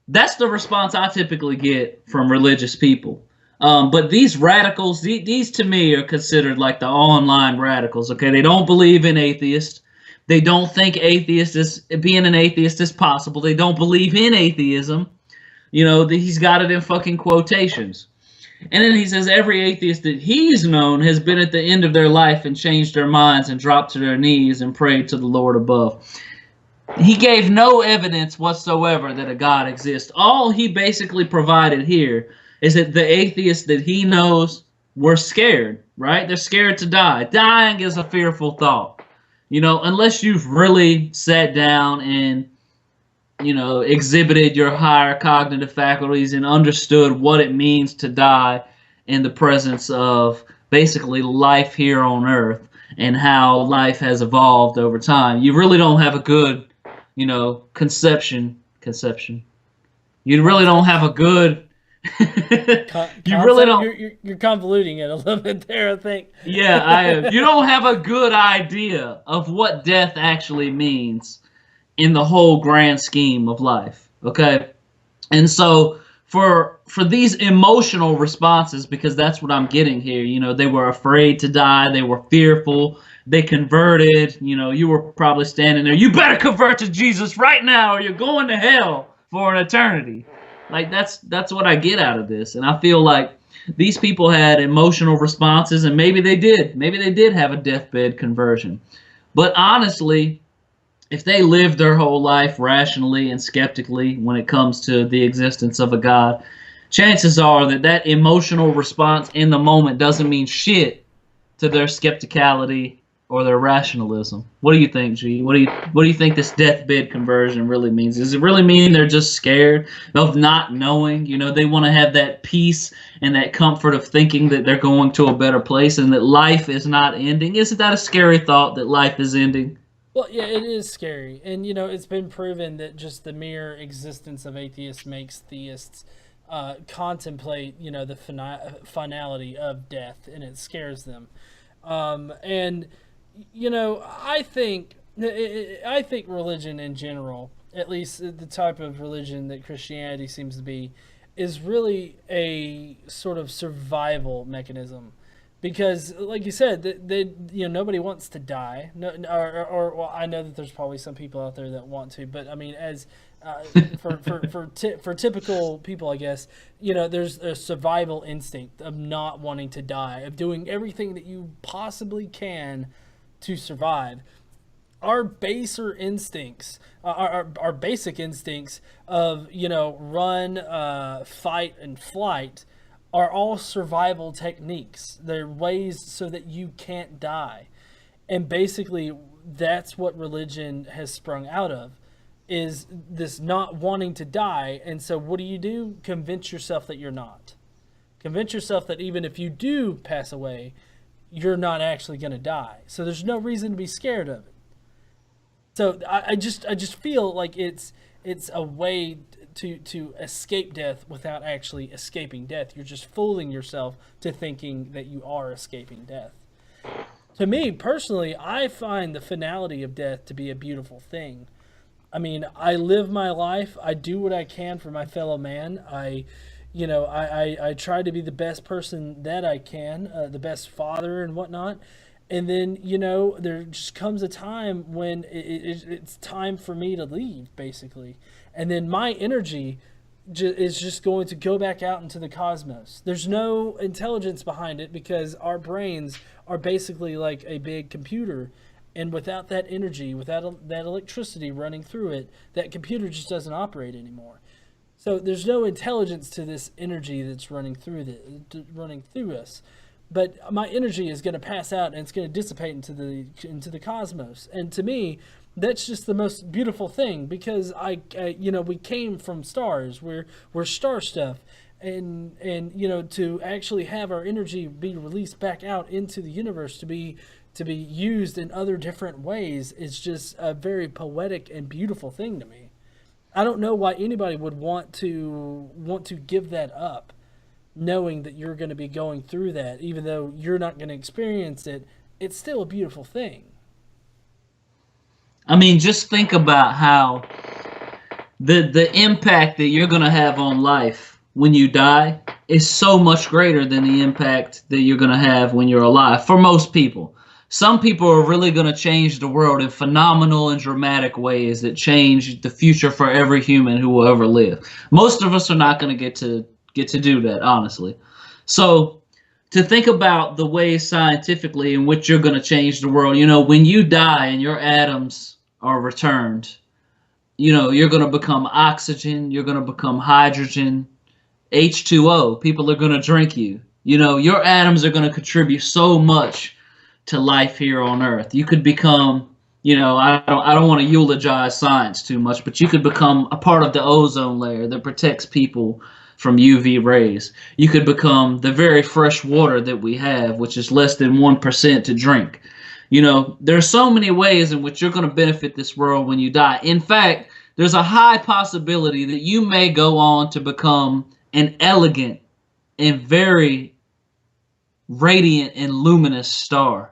That's the response I typically get from religious people. But these radicals, these to me are considered like the online radicals. Okay, they don't believe in atheists. They don't think being an atheist is possible. They don't believe in atheism. You know, he's got it in fucking quotations. And then he says every atheist that he's known has been at the end of their life and changed their minds and dropped to their knees and prayed to the Lord above. He gave no evidence whatsoever that a God exists. All he basically provided here is that the atheists that he knows were scared, right? They're scared to die. Dying is a fearful thought. You know, unless you've really sat down and, you know, exhibited your higher cognitive faculties and understood what it means to die in the presence of basically life here on Earth and how life has evolved over time. You really don't have a good, you know, conception. You really don't have a good. You really don't. You're convoluting it a little bit there, I think. Yeah, I am. You don't have a good idea of what death actually means in the whole grand scheme of life. Okay, and so for these emotional responses, because that's what I'm getting here. You know, they were afraid to die. They were fearful. They converted. You know, you were probably standing there. You better convert to Jesus right now, or you're going to hell for an eternity. Like that's what I get out of this, and I feel like these people had emotional responses, and maybe they did have a deathbed conversion. But honestly, if they lived their whole life rationally and skeptically when it comes to the existence of a God, chances are that emotional response in the moment doesn't mean shit to their skepticality or their rationalism. What do you think, G? What do you think this deathbed conversion really means? Does it really mean they're just scared of not knowing? You know, they want to have that peace and that comfort of thinking that they're going to a better place and that life is not ending. Isn't that a scary thought, that life is ending? Well, yeah, it is scary. And, you know, it's been proven that just the mere existence of atheists makes theists contemplate, you know, the finality of death, and it scares them. And, you know, I think religion in general, at least the type of religion that Christianity seems to be, is really a sort of survival mechanism. Because, like you said, you know, nobody wants to die. No, or well, I know that there's probably some people out there that want to, but I mean, as for typical people, I guess, you know, there's a survival instinct of not wanting to die, of doing everything that you possibly can to survive. Our baser instincts, our basic instincts of, you know, run, fight, and flight are all survival techniques. They're ways so that you can't die. And basically, that's what religion has sprung out of, is this not wanting to die. And so what do? Convince yourself that you're not. Convince yourself that even if you do pass away, you're not actually going to die. So there's no reason to be scared of it. So I just feel like it's a way to escape death without actually escaping death. You're just fooling yourself to thinking that you are escaping death. To me, personally, I find the finality of death to be a beautiful thing. I mean, I live my life. I do what I can for my fellow man. I try to be the best person that I can, the best father and whatnot. And then, you know, there just comes a time when it's time for me to leave, basically. And then my energy is just going to go back out into the cosmos. There's no intelligence behind it because our brains are basically like a big computer. And without that energy, without that electricity running through it, that computer just doesn't operate anymore. So there's no intelligence to this energy that's running through us. But my energy is going to pass out and it's going to dissipate into the cosmos. And to me, that's just the most beautiful thing, because we came from stars. We're star stuff, and you know, to actually have our energy be released back out into the universe to be used in other different ways is just a very poetic and beautiful thing to me. I don't know why anybody would want to give that up, knowing that you're going to be going through that, even though you're not going to experience it. It's still a beautiful thing. I mean, just think about how the impact that you're going to have on life when you die is so much greater than the impact that you're going to have when you're alive, for most people. Some people are really going to change the world in phenomenal and dramatic ways that change the future for every human who will ever live. Most of us are not going to get to do that, honestly. So to think about the ways scientifically in which you're going to change the world, you know, when you die and your atoms are returned, you know, you're going to become oxygen, you're going to become hydrogen, H2O. People are going to drink you. You know, your atoms are going to contribute so much to life here on Earth. You could become, you know, I don't want to eulogize science too much, but you could become a part of the ozone layer that protects people from UV rays. You could become the very fresh water that we have, which is less than 1% to drink. You know, there are so many ways in which you're going to benefit this world when you die. In fact, there's a high possibility that you may go on to become an elegant and very radiant and luminous star.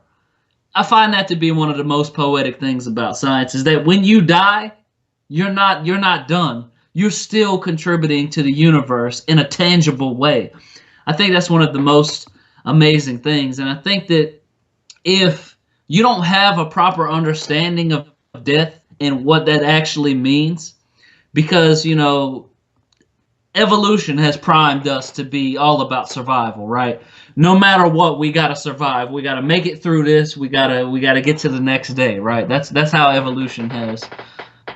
I find that to be one of the most poetic things about science, is that when you die, you're not done. You're still contributing to the universe in a tangible way. I think that's one of the most amazing things. And I think that if you don't have a proper understanding of death and what that actually means, because, you know, evolution has primed us to be all about survival, right? No matter what, we got to survive. We got to make it through this. We got to get to the next day, right? That's how evolution has,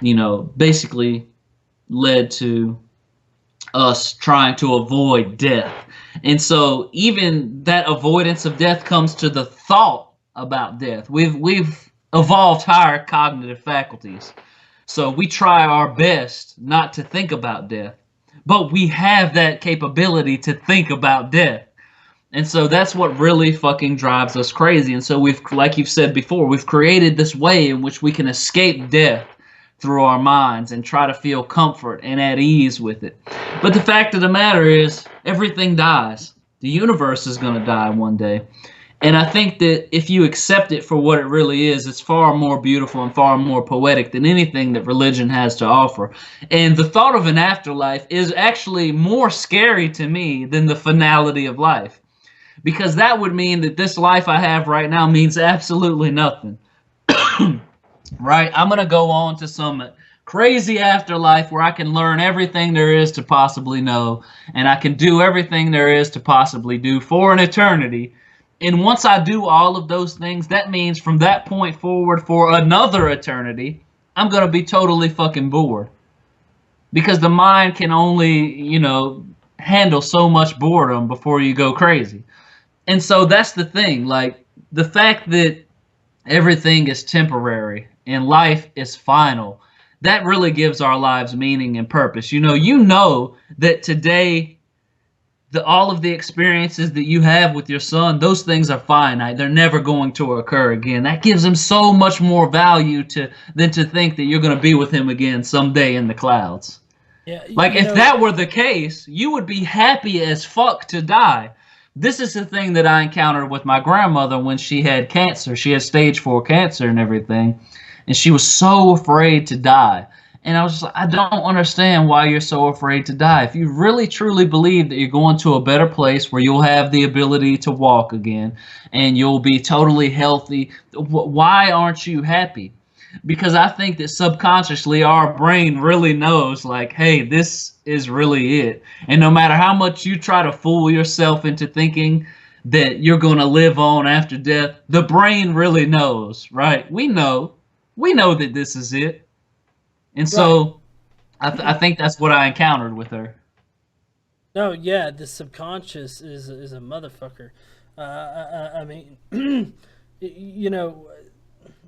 you know, basically led to us trying to avoid death. And so even that avoidance of death comes to the thought about death. We've evolved higher cognitive faculties. So we try our best not to think about death. But we have that capability to think about death. And so that's what really fucking drives us crazy. And so we've, like you've said before, we've created this way in which we can escape death through our minds and try to feel comfort and at ease with it. But the fact of the matter is, everything dies. The universe is going to die one day. And I think that if you accept it for what it really is, it's far more beautiful and far more poetic than anything that religion has to offer. And the thought of an afterlife is actually more scary to me than the finality of life. Because that would mean that this life I have right now means absolutely nothing. Right? I'm going to go on to some crazy afterlife where I can learn everything there is to possibly know, and I can do everything there is to possibly do for an eternity. And once I do all of those things, that means from that point forward for another eternity, I'm going to be totally fucking bored. Because the mind can only, handle so much boredom before you go crazy. And so that's the thing, like the fact that everything is temporary and life is final, that really gives our lives meaning and purpose. You know that today, all of the experiences that you have with your son, those things are finite. They're never going to occur again. That gives him so much more value than to think that you're going to be with him again someday in the clouds. Yeah, like if that were the case, you would be happy as fuck to die. This is the thing that I encountered with my grandmother when she had cancer. She had stage 4 cancer and everything. And she was so afraid to die. And I was just like, I don't understand why you're so afraid to die. If you really truly believe that you're going to a better place where you'll have the ability to walk again and you'll be totally healthy, why aren't you happy? Because I think that subconsciously our brain really knows, like, hey, this is really it. And no matter how much you try to fool yourself into thinking that you're going to live on after death, the brain really knows, right? We know that this is it. And so I think that's what I encountered with her. No, yeah, the subconscious is a motherfucker. I mean,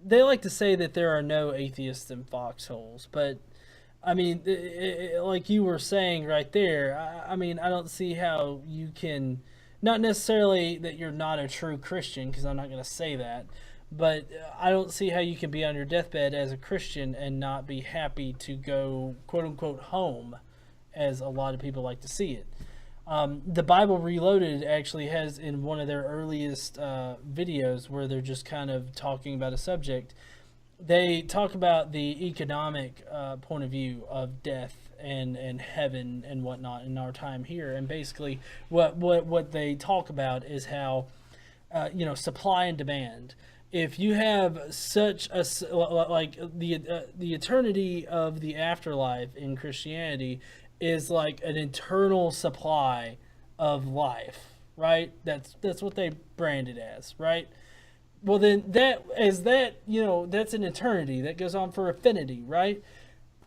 they like to say that there are no atheists in foxholes, but I mean, like you were saying right there, I mean, I don't see how you can, not necessarily that you're not a true Christian, because I'm not going to say that, but I don't see how you can be on your deathbed as a Christian and not be happy to go, quote unquote, home, as a lot of people like to see it. The Bible Reloaded actually has in one of their earliest videos where they're just kind of talking about a subject. They talk about the economic point of view of death and heaven and whatnot in our time here. And basically what they talk about is how, supply and demand. If you have such a, like the eternity of the afterlife in Christianity is like an eternal supply of life, right? That's what they brand it as, right? Well, then that's an eternity that goes on for infinity, right?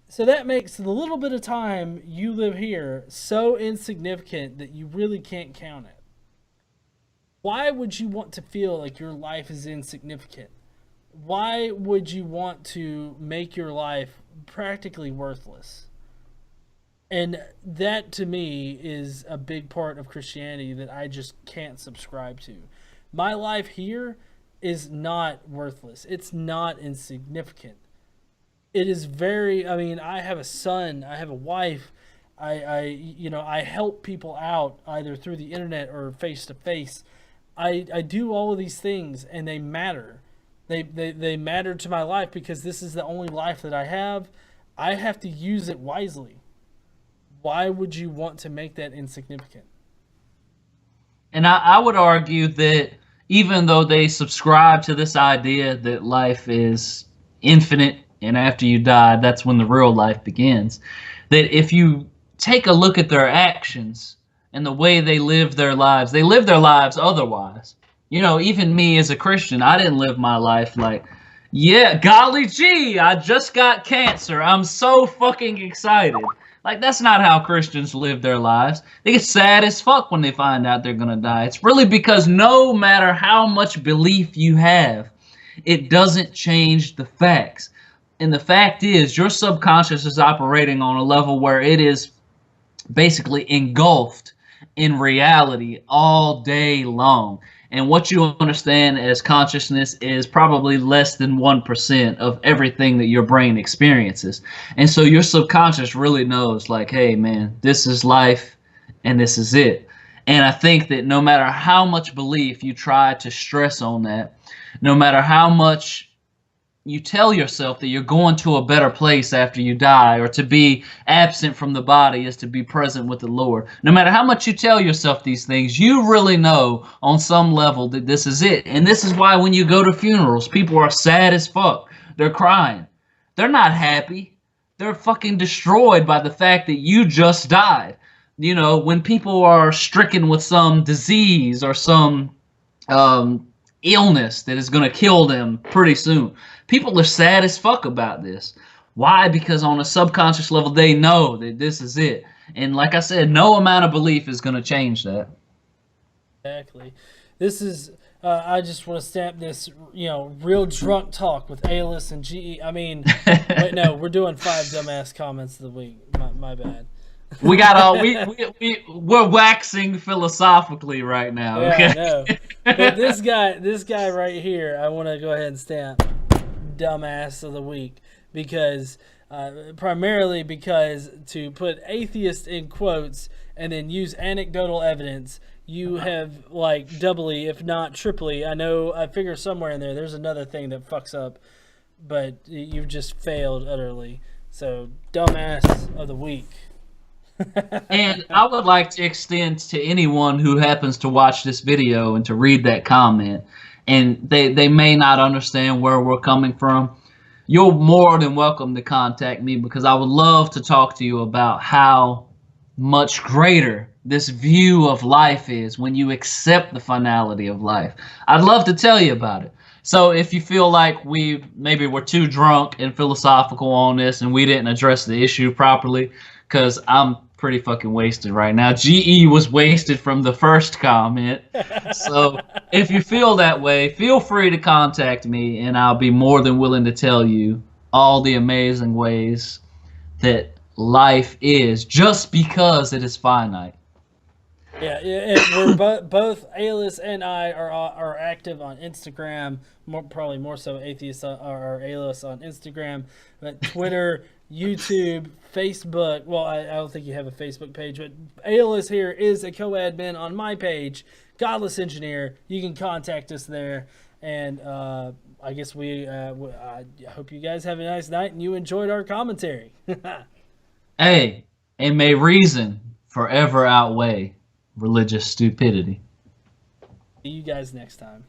So that makes the little bit of time you live here so insignificant that you really can't count it. Why would you want to feel like your life is insignificant? Why would you want to make your life practically worthless? And that, to me, is a big part of Christianity that I just can't subscribe to. My life here is not worthless. It's not insignificant. It is I have a son, I have a wife, I help people out either through the internet or face to face. I do all of these things and they matter. They matter to my life because this is the only life that I have. I have to use it wisely. Why would you want to make that insignificant? And I would argue that even though they subscribe to this idea that life is infinite and after you die, that's when the real life begins, that if you take a look at their actions and the way they live their lives otherwise. Even me as a Christian, I didn't live my life like Yeah, golly gee, I just got cancer. I'm so fucking excited. Like, that's not how Christians live their lives. They get sad as fuck when they find out they're gonna die. It's really because no matter how much belief you have, it doesn't change the facts. And the fact is, your subconscious is operating on a level where it is basically engulfed in reality all day long. And what you understand as consciousness is probably less than 1% of everything that your brain experiences. And so your subconscious really knows, like, hey, man, this is life and this is it. And I think that no matter how much belief you try to stress on that, no matter how much you tell yourself that you're going to a better place after you die, or to be absent from the body is to be present with the Lord. No matter how much you tell yourself these things, you really know on some level that this is it. And this is why when you go to funerals, people are sad as fuck. They're crying. They're not happy. They're fucking destroyed by the fact that you just died. You know, when people are stricken with some disease or some illness that is going to kill them pretty soon, people are sad as fuck about this. Why? Because on a subconscious level, they know that this is it. And like I said, no amount of belief is going to change that. Exactly. This is. I just want to stamp this, real drunk talk with Alice and GE. I mean, wait, no, we're doing 5 dumbass comments of the week. My bad. We got all we're waxing philosophically right now. Yeah, Okay. I know. But this guy right here, I want to go ahead and stamp dumbass of the week because primarily because to put atheist in quotes and then use anecdotal evidence, you have like doubly, if not triply. I figure somewhere in there's another thing that fucks up, but you've just failed utterly. So dumbass of the week. And I would like to extend to anyone who happens to watch this video and to read that comment, and they may not understand where we're coming from. You're more than welcome to contact me because I would love to talk to you about how much greater this view of life is when you accept the finality of life. I'd love to tell you about it. So if you feel like maybe we're too drunk and philosophical on this and we didn't address the issue properly, because I'm pretty fucking wasted right now. GE was wasted from the first comment. So if you feel that way, feel free to contact me and I'll be more than willing to tell you all the amazing ways that life is just because it is finite. Yeah, and we're both Alice and I are active on Instagram. Probably more so Atheist or Alice on Instagram, but Twitter, YouTube, Facebook. Well, I don't think you have a Facebook page, but Alice here is a co-admin on my page, Godless Engineer. You can contact us there, and I guess I hope you guys have a nice night and you enjoyed our commentary. Hey, and may reason forever outweigh religious stupidity. See you guys next time.